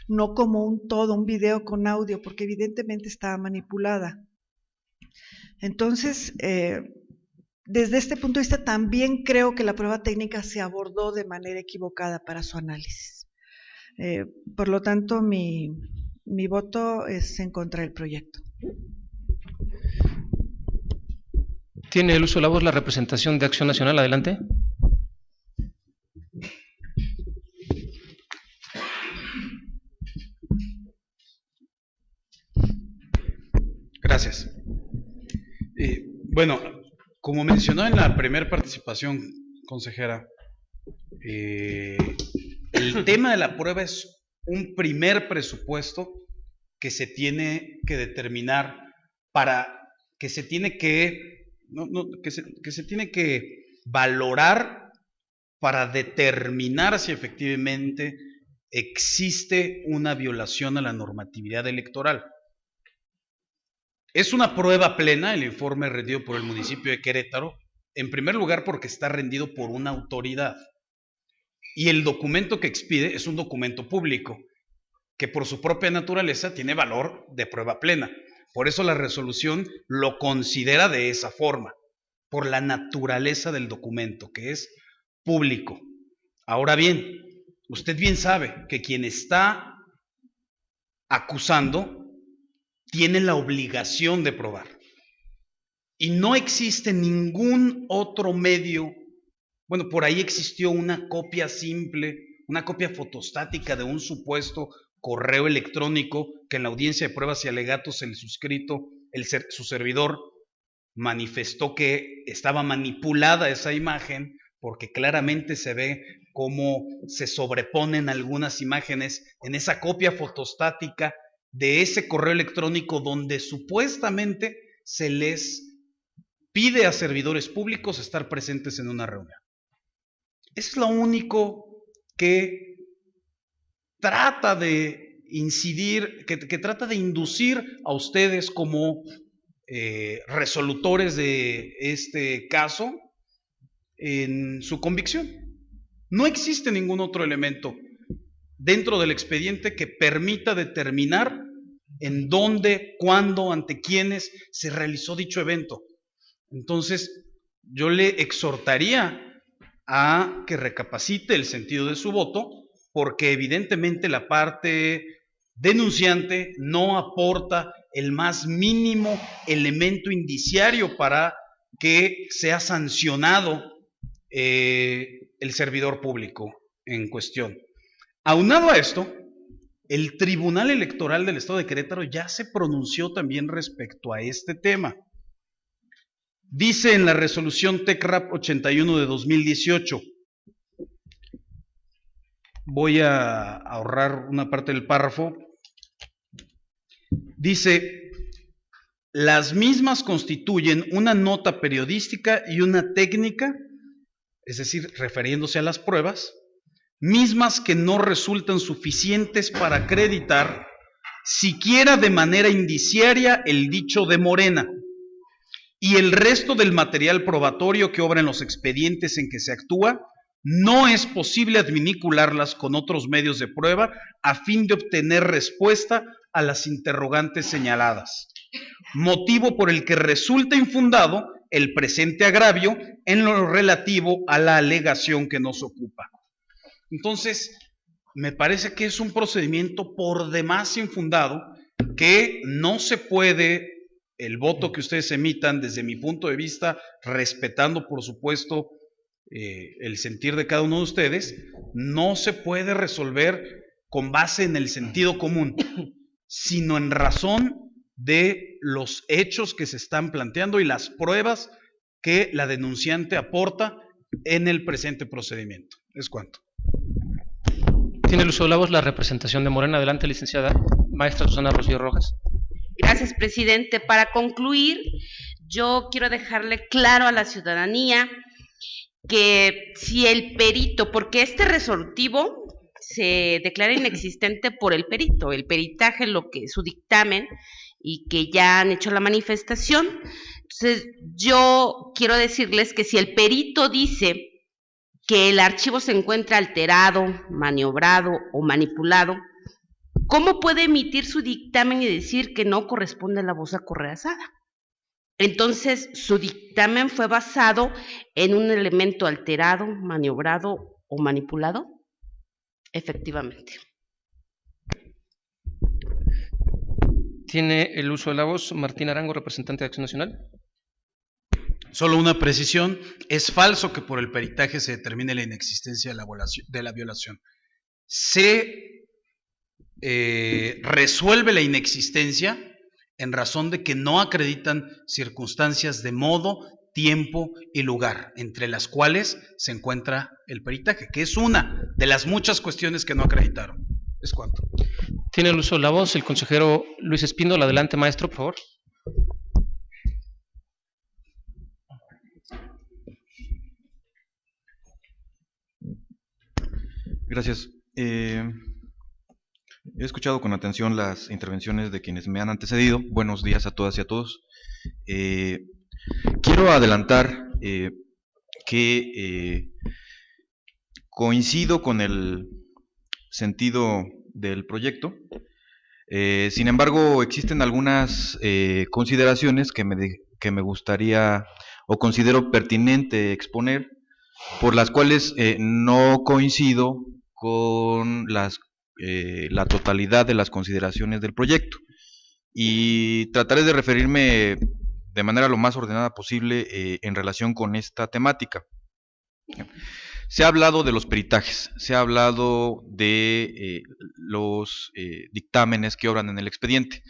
no como un todo, un video con audio, porque evidentemente estaba manipulada. Entonces, desde este punto de vista también creo que la prueba técnica se abordó de manera equivocada para su análisis. Por lo tanto, mi voto es en contra del proyecto. Tiene el uso de la voz la representación de Acción Nacional. Adelante. Gracias. Bueno, como mencionó en la primera participación, consejera, el tema de la prueba es un primer presupuesto que se tiene que determinar que se tiene que valorar para determinar si efectivamente existe una violación a la normatividad electoral. Es una prueba plena el informe rendido por el municipio de Querétaro, en primer lugar porque está rendido por una autoridad y el documento que expide es un documento público que por su propia naturaleza tiene valor de prueba plena. Por eso la resolución lo considera de esa forma, por la naturaleza del documento, que es público. Ahora bien, usted bien sabe que quien está acusando tiene la obligación de probar. Y no existe ningún otro medio. Bueno, por ahí existió una copia simple, una copia fotostática de un supuesto correo electrónico que en la audiencia de pruebas y alegatos el suscrito, su servidor, manifestó que estaba manipulada esa imagen porque claramente se ve cómo se sobreponen algunas imágenes en esa copia fotostática de ese correo electrónico donde supuestamente se les pide a servidores públicos estar presentes en una reunión. Es lo único que trata de incidir, que trata de inducir a ustedes como resolutores de este caso en su convicción. No existe ningún otro elemento dentro del expediente que permita determinar en dónde, cuándo, ante quiénes se realizó dicho evento. Entonces, yo le exhortaría a que recapacite el sentido de su voto, porque evidentemente la parte denunciante no aporta el más mínimo elemento indiciario para que sea sancionado el servidor público en cuestión. Aunado a esto, el Tribunal Electoral del Estado de Querétaro ya se pronunció también respecto a este tema. Dice en la resolución TECRAP 81 de 2018, voy a ahorrar una parte del párrafo, dice: las mismas constituyen una nota periodística y una técnica, es decir, refiriéndose a las pruebas, mismas que no resultan suficientes para acreditar, siquiera de manera indiciaria, el dicho de Morena y el resto del material probatorio que obra en los expedientes en que se actúa. No es posible adminicularlas con otros medios de prueba a fin de obtener respuesta a las interrogantes señaladas, motivo por el que resulta infundado el presente agravio en lo relativo a la alegación que nos ocupa. Entonces, me parece que es un procedimiento por demás infundado, que no se puede, el voto que ustedes emitan, desde mi punto de vista, respetando por supuesto el sentir de cada uno de ustedes, no se puede resolver con base en el sentido común, sino en razón de los hechos que se están planteando y las pruebas que la denunciante aporta en el presente procedimiento. Es cuanto. Tiene el uso de la voz la representación de Morena. Adelante, licenciada maestra Susana Rocío Rojas. Gracias, presidente. Para concluir, yo quiero dejarle claro a la ciudadanía que si el perito, porque este resolutivo se declara inexistente por el perito, el peritaje, lo que su dictamen, y que ya han hecho la manifestación. Entonces, yo quiero decirles que si el perito dice que el archivo se encuentra alterado, maniobrado o manipulado, ¿cómo puede emitir su dictamen y decir que no corresponde a la voz acorreazada? Entonces, su dictamen fue basado en un elemento alterado, maniobrado o manipulado. Efectivamente. Tiene el uso de la voz Martín Arango, representante de Acción Nacional. Solo una precisión: es falso que por el peritaje se determine la inexistencia de la violación. Se resuelve la inexistencia en razón de que no acreditan circunstancias de modo, tiempo y lugar, entre las cuales se encuentra el peritaje, que es una de las muchas cuestiones que no acreditaron. Es cuanto. Tiene el uso de la voz el consejero Luis Espíndola. Adelante, maestro, por favor. Gracias. He escuchado con atención las intervenciones de quienes me han antecedido. Buenos días a todas y a todos. Quiero adelantar que coincido con el sentido del proyecto. Sin embargo, existen algunas consideraciones que me gustaría o considero pertinente exponer, por las cuales no coincido con la totalidad de las consideraciones del proyecto, y trataré de referirme de manera lo más ordenada posible en relación con esta temática. Se ha hablado de los peritajes, se ha hablado de los dictámenes que obran en el expediente.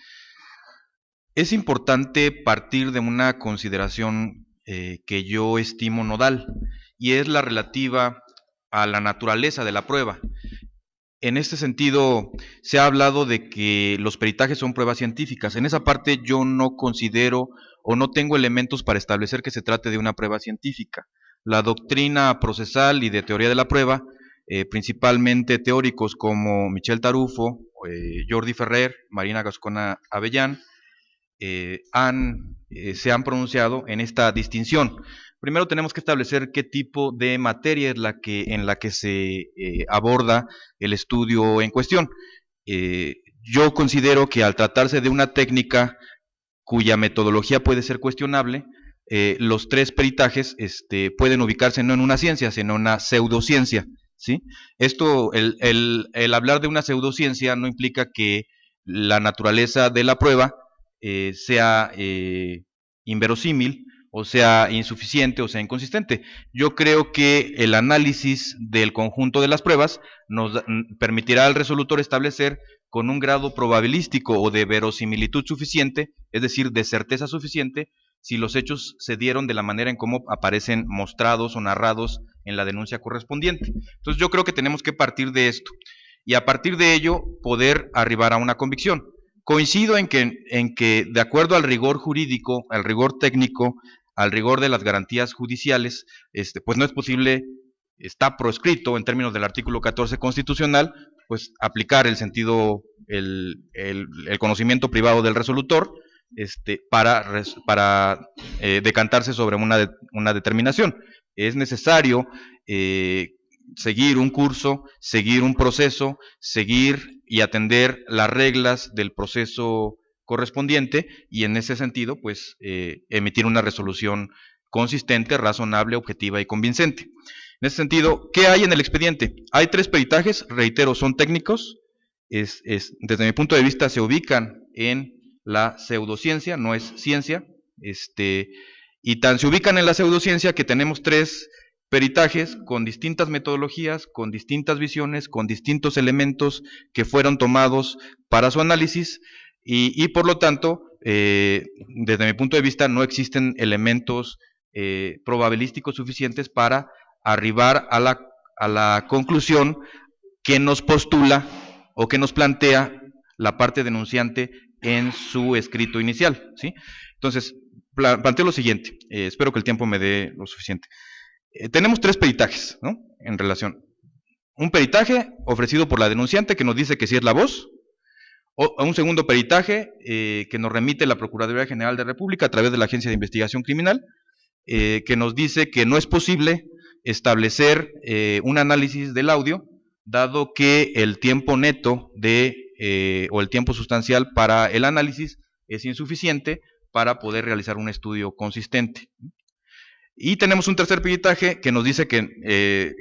Es importante partir de una consideración que yo estimo nodal, y es la relativa a la naturaleza de la prueba. En este sentido, se ha hablado de que los peritajes son pruebas científicas. En esa parte yo no considero o no tengo elementos para establecer que se trate de una prueba científica. La doctrina procesal y de teoría de la prueba, principalmente teóricos como Michel Tarufo, Jordi Ferrer, Marina Gascona Avellán, se han pronunciado en esta distinción. Primero tenemos que establecer qué tipo de materia es en la que se aborda el estudio en cuestión. Yo considero que al tratarse de una técnica cuya metodología puede ser cuestionable, los tres peritajes pueden ubicarse no en una ciencia, sino en una pseudociencia, ¿sí? Esto, el hablar de una pseudociencia no implica que la naturaleza de la prueba sea inverosímil o sea insuficiente o sea inconsistente. Yo creo que el análisis del conjunto de las pruebas nos permitirá al resolutor establecer con un grado probabilístico o de verosimilitud suficiente, es decir, de certeza suficiente, si los hechos se dieron de la manera en cómo aparecen mostrados o narrados en la denuncia correspondiente. Entonces yo creo que tenemos que partir de esto y a partir de ello poder arribar a una convicción. Coincido en que de acuerdo al rigor jurídico, al rigor técnico, al rigor de las garantías judiciales, pues no es posible, está proscrito en términos del artículo 14 constitucional, pues aplicar el sentido, el conocimiento privado del resolutor, para decantarse sobre una determinación. Es necesario seguir un curso, seguir un proceso, seguir y atender las reglas del proceso correspondiente y en ese sentido, pues, emitir una resolución consistente, razonable, objetiva y convincente. En ese sentido, ¿qué hay en el expediente? Hay 3 peritajes, reitero, son técnicos, desde mi punto de vista se ubican en la pseudociencia, no es ciencia, y tan se ubican en la pseudociencia que tenemos 3 peritajes con distintas metodologías, con distintas visiones, con distintos elementos que fueron tomados para su análisis y por lo tanto, desde mi punto de vista, no existen elementos probabilísticos suficientes para arribar a la conclusión que nos postula o que nos plantea la parte denunciante en su escrito inicial, ¿sí? Entonces, planteo lo siguiente, espero que el tiempo me dé lo suficiente. Tenemos 3 peritajes, ¿no? En relación. Un peritaje ofrecido por la denunciante que nos dice que sí es la voz, o un segundo peritaje que nos remite la Procuraduría General de la República a través de la Agencia de Investigación Criminal, que nos dice que no es posible establecer un análisis del audio, dado que el tiempo neto o el tiempo sustancial para el análisis es insuficiente para poder realizar un estudio consistente. Y tenemos un tercer peritaje que nos dice que,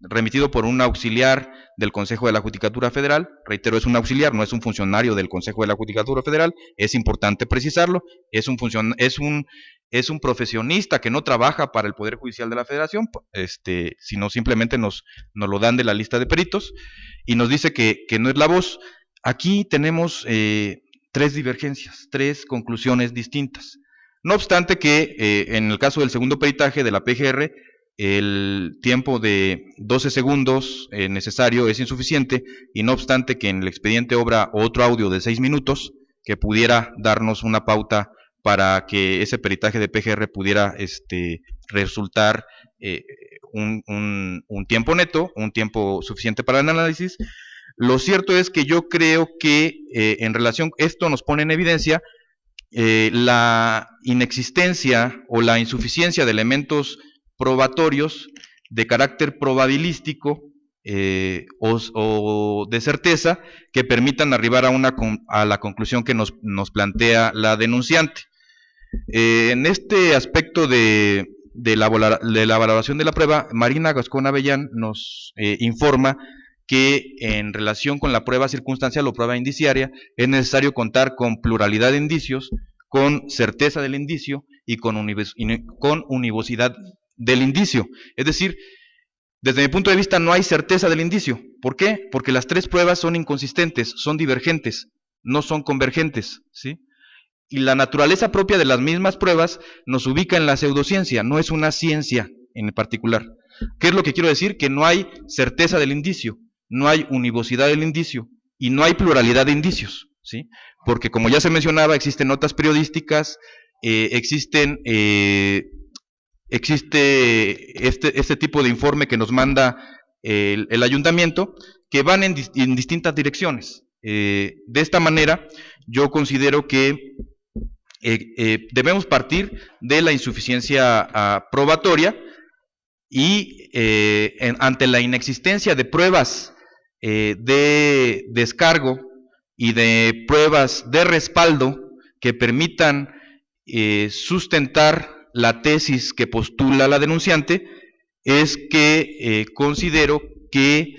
remitido por un auxiliar del Consejo de la Judicatura Federal, reitero, es un auxiliar, no es un funcionario del Consejo de la Judicatura Federal, es importante precisarlo, es un profesionista que no trabaja para el Poder Judicial de la Federación, sino simplemente nos lo dan de la lista de peritos, y nos dice que no es la voz. Aquí tenemos 3 divergencias, 3 conclusiones distintas. No obstante que en el caso del segundo peritaje de la PGR, el tiempo de 12 segundos necesario es insuficiente, y no obstante que en el expediente obra otro audio de 6 minutos que pudiera darnos una pauta para que ese peritaje de PGR pudiera resultar un tiempo neto, un tiempo suficiente para el análisis. Lo cierto es que yo creo que en relación, esto nos pone en evidencia la inexistencia o la insuficiencia de elementos probatorios de carácter probabilístico o de certeza que permitan arribar a la conclusión que nos plantea la denunciante. En este aspecto de la valoración de la prueba, Marina Gascón Avellán nos informa que en relación con la prueba circunstancial o prueba indiciaria es necesario contar con pluralidad de indicios, con certeza del indicio y con univocidad del indicio. Es decir, desde mi punto de vista no hay certeza del indicio. ¿Por qué? Porque las 3 pruebas son inconsistentes, son divergentes, no son convergentes, ¿sí? Y la naturaleza propia de las mismas pruebas nos ubica en la pseudociencia, no es una ciencia en particular. ¿Qué es lo que quiero decir? Que no hay certeza del indicio, no hay univocidad del indicio y no hay pluralidad de indicios, ¿sí? Porque como ya se mencionaba, existen notas periodísticas, existe este tipo de informe que nos manda el ayuntamiento, que van en distintas direcciones. De esta manera, yo considero que debemos partir de la insuficiencia probatoria y ante la inexistencia de pruebas de descargo y de pruebas de respaldo que permitan sustentar la tesis que postula la denunciante, es que considero que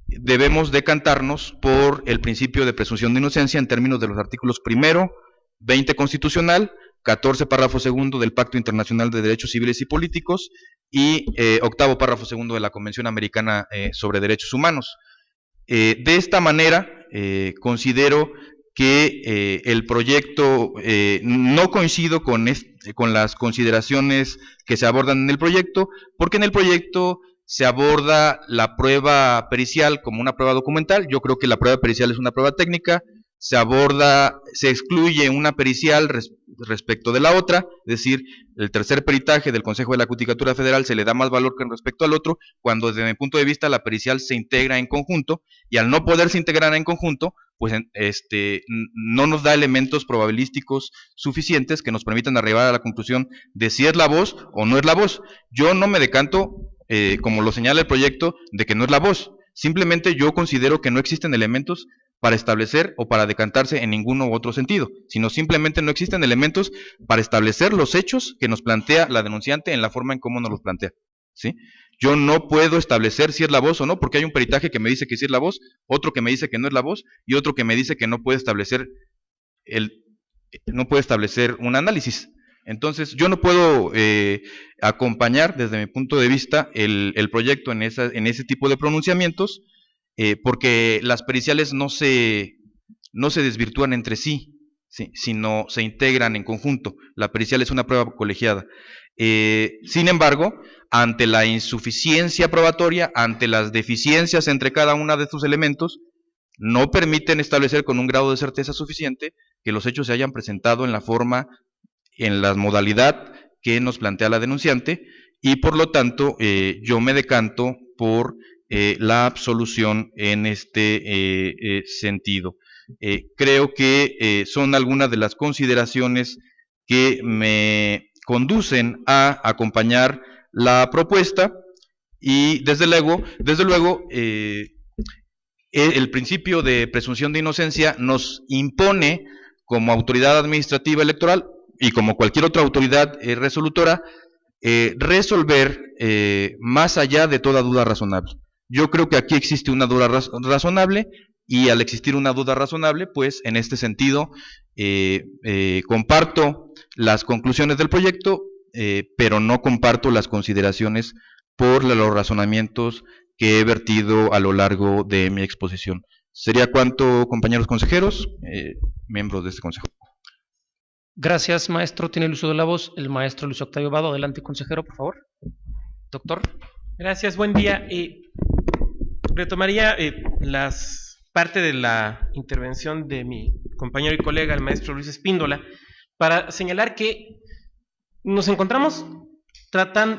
debemos decantarnos por el principio de presunción de inocencia en términos de los artículos 1º, 20 constitucional, 14, párrafo segundo del Pacto Internacional de Derechos Civiles y Políticos y 8º párrafo segundo de la Convención Americana sobre Derechos Humanos. De esta manera, considero que el proyecto, no coincido con las consideraciones que se abordan en el proyecto, porque en el proyecto se aborda la prueba pericial como una prueba documental. Yo creo que la prueba pericial es una prueba técnica. Se excluye una pericial respecto de la otra, es decir, el tercer peritaje del Consejo de la Judicatura Federal se le da más valor que respecto al otro, cuando desde mi punto de vista la pericial se integra en conjunto, y al no poderse integrar en conjunto, pues no nos da elementos probabilísticos suficientes que nos permitan arribar a la conclusión de si es la voz o no es la voz. Yo no me decanto, como lo señala el proyecto, de que no es la voz. Simplemente yo considero que no existen elementos para establecer o para decantarse en ninguno u otro sentido, sino simplemente no existen elementos para establecer los hechos que nos plantea la denunciante en la forma en cómo nos los plantea, ¿sí? Yo no puedo establecer si es la voz o no, porque hay un peritaje que me dice que sí es la voz, otro que me dice que no es la voz, y otro que me dice que no puede establecer un análisis. Entonces, yo no puedo acompañar, desde mi punto de vista, el proyecto en ese tipo de pronunciamientos, porque las periciales no se desvirtúan entre sí, sino se integran en conjunto. La pericial es una prueba colegiada. Sin embargo, ante la insuficiencia probatoria, ante las deficiencias entre cada uno de estos elementos, no permiten establecer con un grado de certeza suficiente que los hechos se hayan presentado en la forma, en la modalidad que nos plantea la denunciante, y por lo tanto yo me decanto por la absolución en este sentido. Creo que son algunas de las consideraciones que me conducen a acompañar la propuesta, y desde luego el principio de presunción de inocencia nos impone como autoridad administrativa electoral y como cualquier otra autoridad resolutora resolver más allá de toda duda razonable. Yo creo que aquí existe una duda razonable, y al existir una duda razonable, pues en este sentido comparto las conclusiones del proyecto, pero no comparto las consideraciones por los razonamientos que he vertido a lo largo de mi exposición. Sería cuanto, compañeros consejeros, miembros de este consejo. Gracias, maestro. Tiene el uso de la voz el maestro Luis Octavio Vado. Adelante, consejero, por favor. Doctor. Gracias, buen día. Retomaría parte de la intervención de mi compañero y colega, el maestro Luis Espíndola, para señalar que nos encontramos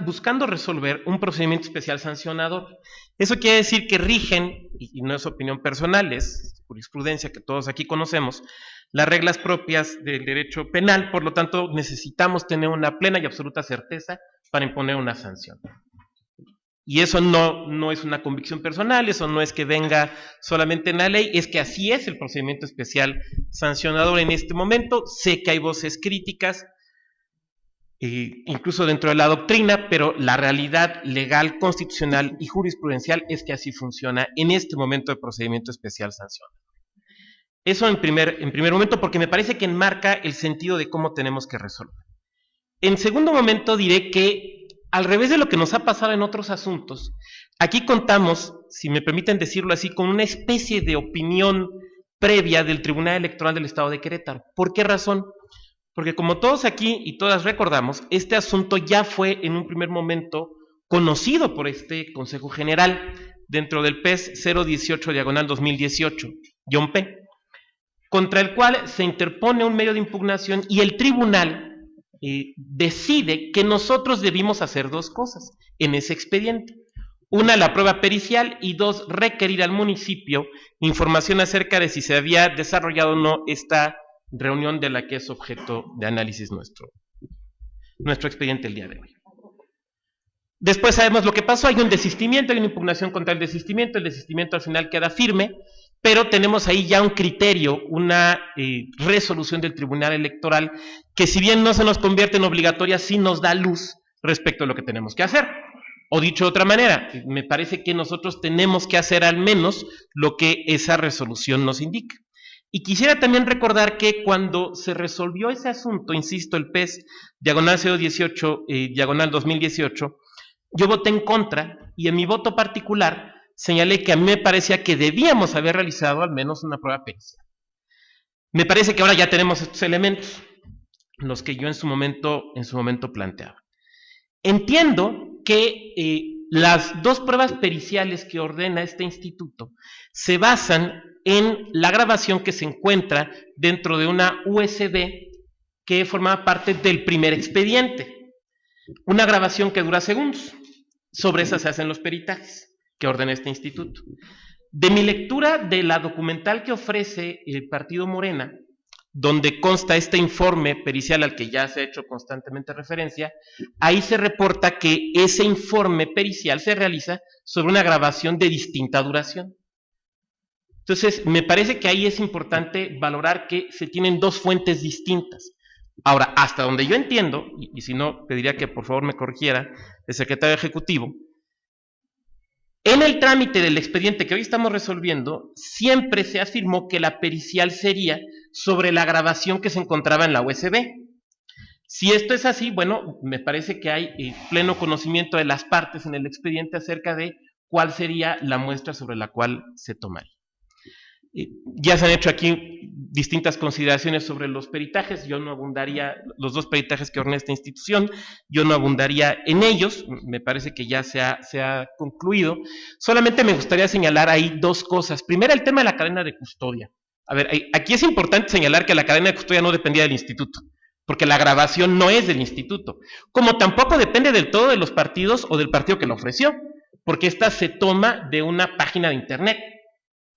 buscando resolver un procedimiento especial sancionador. Eso quiere decir que rigen, y no es opinión personal, es jurisprudencia que todos aquí conocemos, las reglas propias del derecho penal. Por lo tanto, necesitamos tener una plena y absoluta certeza para imponer una sanción. Y eso no es una convicción personal, eso no es que venga solamente en la ley, es que así es el procedimiento especial sancionador en este momento. Sé que hay voces críticas, incluso dentro de la doctrina, pero la realidad legal, constitucional y jurisprudencial es que así funciona en este momento el procedimiento especial sancionador. Eso en primer momento, porque me parece que enmarca el sentido de cómo tenemos que resolver. En segundo momento diré que, al revés de lo que nos ha pasado en otros asuntos, aquí contamos, si me permiten decirlo así, con una especie de opinión previa del Tribunal Electoral del Estado de Querétaro. ¿Por qué razón? Porque como todos aquí y todas recordamos, este asunto ya fue en un primer momento conocido por este Consejo General dentro del PES 018/2018-P, contra el cual se interpone un medio de impugnación, y el tribunal decide que nosotros debimos hacer dos cosas en ese expediente. Una, la prueba pericial, y dos, requerir al municipio información acerca de si se había desarrollado o no esta reunión de la que es objeto de análisis nuestro expediente el día de hoy. Después sabemos lo que pasó, hay un desistimiento, hay una impugnación contra el desistimiento al final queda firme, pero tenemos ahí ya un criterio, una resolución del Tribunal Electoral que, si bien no se nos convierte en obligatoria, sí nos da luz respecto a lo que tenemos que hacer. O dicho de otra manera, me parece que nosotros tenemos que hacer al menos lo que esa resolución nos indica. Y quisiera también recordar que cuando se resolvió ese asunto, insisto, el PES, diagonal 018, diagonal 2018, yo voté en contra y en mi voto particular señalé que a mí me parecía que debíamos haber realizado al menos una prueba pericial. Me parece que ahora ya tenemos estos elementos, los que yo en su momento planteaba. Entiendo que las dos pruebas periciales que ordena este instituto se basan en la grabación que se encuentra dentro de una USB que formaba parte del primer expediente. Una grabación que dura segundos. Sobre esa se hacen los peritajes que ordena este instituto. De mi lectura de la documental que ofrece el Partido Morena, donde consta este informe pericial al que ya se ha hecho constantemente referencia, ahí se reporta que ese informe pericial se realiza sobre una grabación de distinta duración. Entonces, me parece que ahí es importante valorar que se tienen dos fuentes distintas. Ahora, hasta donde yo entiendo, y si no, pediría que por favor me corrigiera el secretario ejecutivo, en el trámite del expediente que hoy estamos resolviendo, siempre se afirmó que la pericial sería sobre la grabación que se encontraba en la USB. Si esto es así, bueno, me parece que hay pleno conocimiento de las partes en el expediente acerca de cuál sería la muestra sobre la cual se tomaría. Ya se han hecho aquí distintas consideraciones sobre los peritajes, yo no abundaría, los dos peritajes que ordena esta institución, yo no abundaría en ellos, me parece que ya se ha concluido. Solamente me gustaría señalar ahí dos cosas. Primero, el tema de la cadena de custodia. A ver, aquí es importante señalar que la cadena de custodia no dependía del instituto, porque la grabación no es del instituto, como tampoco depende del todo de los partidos o del partido que la ofreció, porque esta se toma de una página de internet.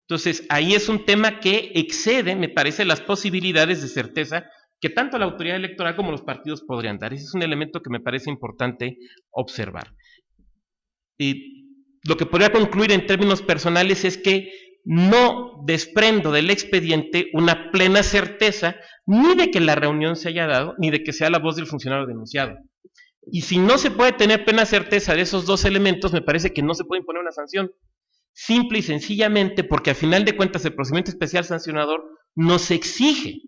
Entonces, ahí es un tema que excede, me parece, las posibilidades de certeza que tanto la autoridad electoral como los partidos podrían dar. Ese es un elemento que me parece importante observar. Lo que podría concluir en términos personales es que no desprendo del expediente una plena certeza ni de que la reunión se haya dado, ni de que sea la voz del funcionario denunciado. Y si no se puede tener plena certeza de esos dos elementos, me parece que no se puede imponer una sanción. Simple y sencillamente porque a final de cuentas el procedimiento especial sancionador nos exige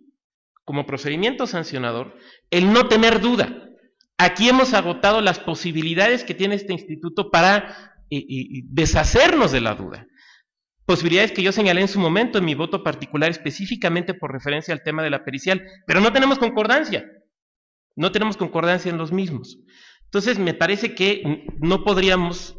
como procedimiento sancionador el no tener duda. Aquí hemos agotado las posibilidades que tiene este instituto para deshacernos de la duda. Posibilidades que yo señalé en su momento en mi voto particular específicamente por referencia al tema de la pericial, pero no tenemos concordancia. No tenemos concordancia en los mismos. Entonces me parece que no podríamos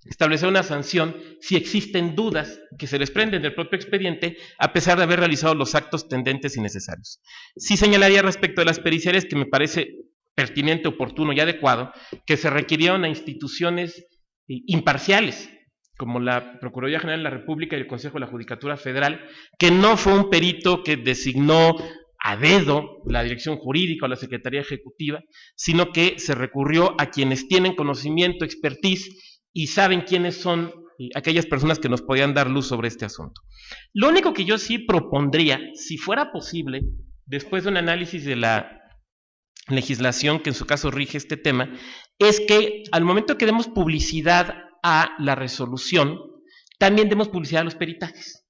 establecer una sanción si existen dudas que se desprenden del propio expediente a pesar de haber realizado los actos tendentes y necesarios. Sí señalaría respecto de las periciales que me parece pertinente, oportuno y adecuado que se requirieron a instituciones imparciales como la Procuraduría General de la República y el Consejo de la Judicatura Federal, que no fue un perito que designó a dedo la dirección jurídica o la Secretaría Ejecutiva, sino que se recurrió a quienes tienen conocimiento, expertise y saben quiénes son aquellas personas que nos podían dar luz sobre este asunto. Lo único que yo sí propondría, si fuera posible, después de un análisis de la legislación que en su caso rige este tema, es que al momento que demos publicidad a la resolución, también demos publicidad a los peritajes,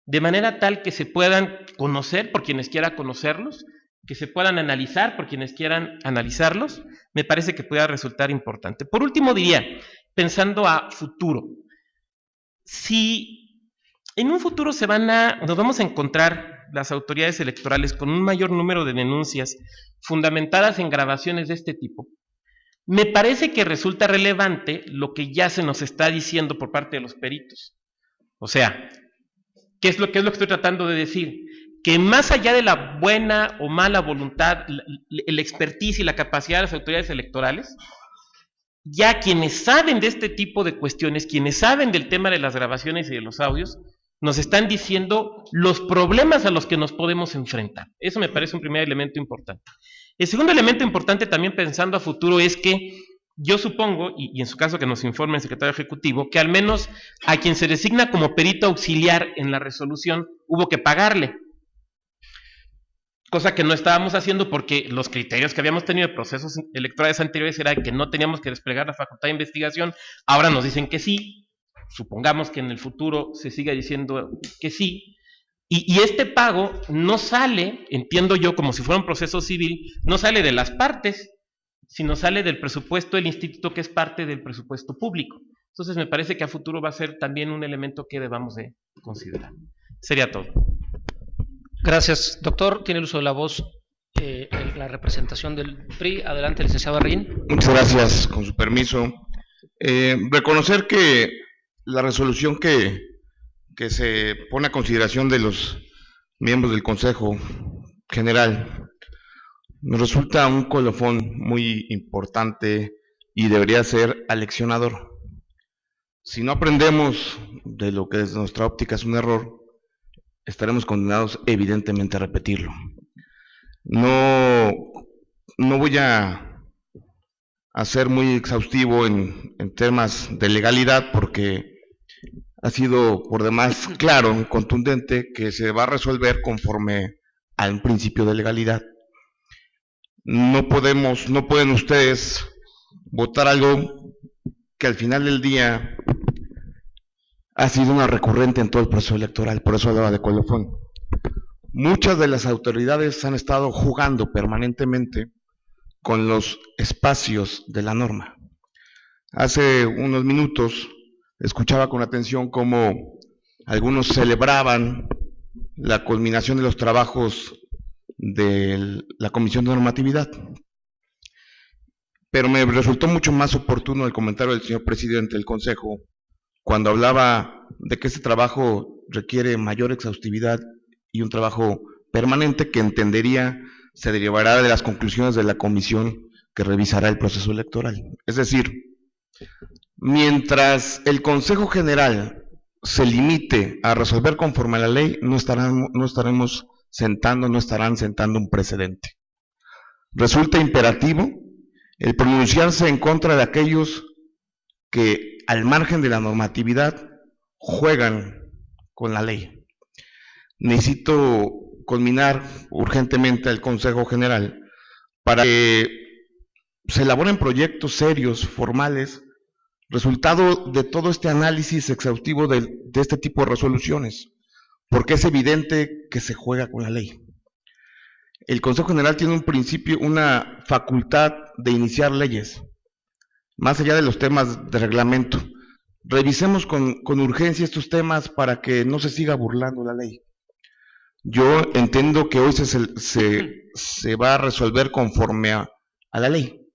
de manera tal que se puedan conocer por quienes quieran conocerlos, que se puedan analizar por quienes quieran analizarlos, me parece que pueda resultar importante. Por último diría, pensando a futuro, si en un futuro nos vamos a encontrar las autoridades electorales con un mayor número de denuncias fundamentadas en grabaciones de este tipo, me parece que resulta relevante lo que ya se nos está diciendo por parte de los peritos. O sea, ¿qué es lo que estoy tratando de decir? Que más allá de la buena o mala voluntad, el expertise y la capacidad de las autoridades electorales, ya quienes saben de este tipo de cuestiones, quienes saben del tema de las grabaciones y de los audios, nos están diciendo los problemas a los que nos podemos enfrentar. Eso me parece un primer elemento importante. El segundo elemento importante también pensando a futuro es que yo supongo, y en su caso que nos informe el secretario ejecutivo, que al menos a quien se designa como perito auxiliar en la resolución hubo que pagarle. Cosa que no estábamos haciendo porque los criterios que habíamos tenido de procesos electorales anteriores era que no teníamos que desplegar la facultad de investigación, ahora nos dicen que sí, supongamos que en el futuro se siga diciendo que sí, Y este pago no sale, entiendo yo, como si fuera un proceso civil, no sale de las partes, sino sale del presupuesto del instituto, que es parte del presupuesto público. Entonces me parece que a futuro va a ser también un elemento que debamos de considerar. Sería todo. Gracias, doctor. Tiene el uso de la voz la representación del PRI. Adelante, licenciado Arreguín. Muchas gracias, con su permiso. Reconocer que la resolución que se pone a consideración de los miembros del Consejo General nos resulta un colofón muy importante y debería ser aleccionador. Si no aprendemos de lo que desde nuestra óptica es un error, estaremos condenados evidentemente a repetirlo. No voy a ser muy exhaustivo en temas de legalidad, porque ha sido por demás claro, contundente, que se va a resolver conforme a un principio de legalidad. No pueden ustedes votar algo que al final del día ha sido una recurrente en todo el proceso electoral. Por eso hablaba de colofón. Muchas de las autoridades han estado jugando permanentemente con los espacios de la norma. Hace unos minutos escuchaba con atención cómo algunos celebraban la culminación de los trabajos de la Comisión de Normatividad. Pero me resultó mucho más oportuno el comentario del señor presidente del Consejo, cuando hablaba de que este trabajo requiere mayor exhaustividad y un trabajo permanente que entendería se derivará de las conclusiones de la comisión que revisará el proceso electoral. Es decir, mientras el Consejo General se limite a resolver conforme a la ley, no estarán sentando un precedente. Resulta imperativo el pronunciarse en contra de aquellos que, al margen de la normatividad, juegan con la ley. Necesito culminar urgentemente al Consejo General para que se elaboren proyectos serios, formales, resultado de todo este análisis exhaustivo de este tipo de resoluciones, porque es evidente que se juega con la ley. El Consejo General tiene un principio, una facultad de iniciar leyes, más allá de los temas de reglamento. Revisemos con urgencia estos temas para que no se siga burlando la ley. Yo entiendo que hoy se va a resolver conforme a la ley,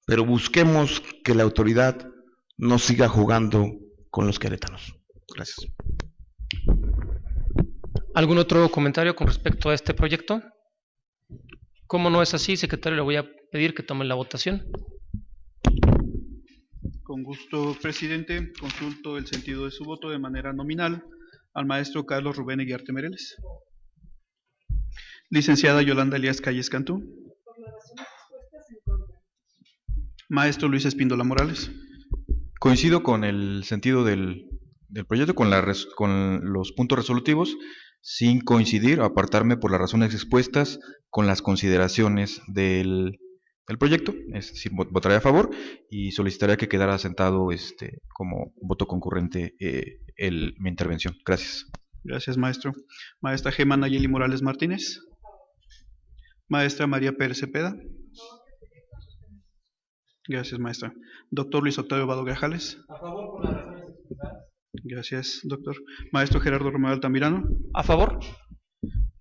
pero busquemos que la autoridad no siga jugando con los querétanos. Gracias. ¿Algún otro comentario con respecto a este proyecto? Como no es así, secretario, le voy a pedir que tome la votación. Con gusto, presidente. Consulto el sentido de su voto de manera nominal al maestro Carlos Rubén Eguiarte Mereles. Licenciada Yolanda Elías Calles Cantú. Maestro Luis Espíndola Morales. Coincido con el sentido del proyecto, con los puntos resolutivos, sin coincidir, apartarme por las razones expuestas con las consideraciones del proyecto, es decir, votaré a favor y solicitaría que quedara sentado como voto concurrente mi intervención. Gracias. Gracias, maestro. Maestra Gemma Nayeli Morales Martínez. Maestra María Pérez Cepeda. Gracias, maestra. Doctor Luis Octavio Vado Grajales. A favor por las razones expresadas. Gracias, doctor. Maestro Gerardo Romero Altamirano. A favor.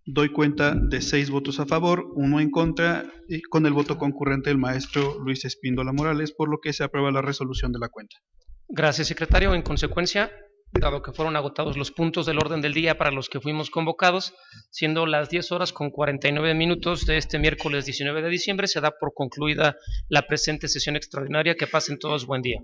Doy cuenta de 6 votos a favor, 1 en contra, y con el voto concurrente del maestro Luis Espíndola Morales, por lo que se aprueba la resolución de la cuenta. Gracias, secretario. En consecuencia, dado que fueron agotados los puntos del orden del día para los que fuimos convocados, siendo las 10:49 de este miércoles 19 de diciembre, se da por concluida la presente sesión extraordinaria. Que pasen todos buen día.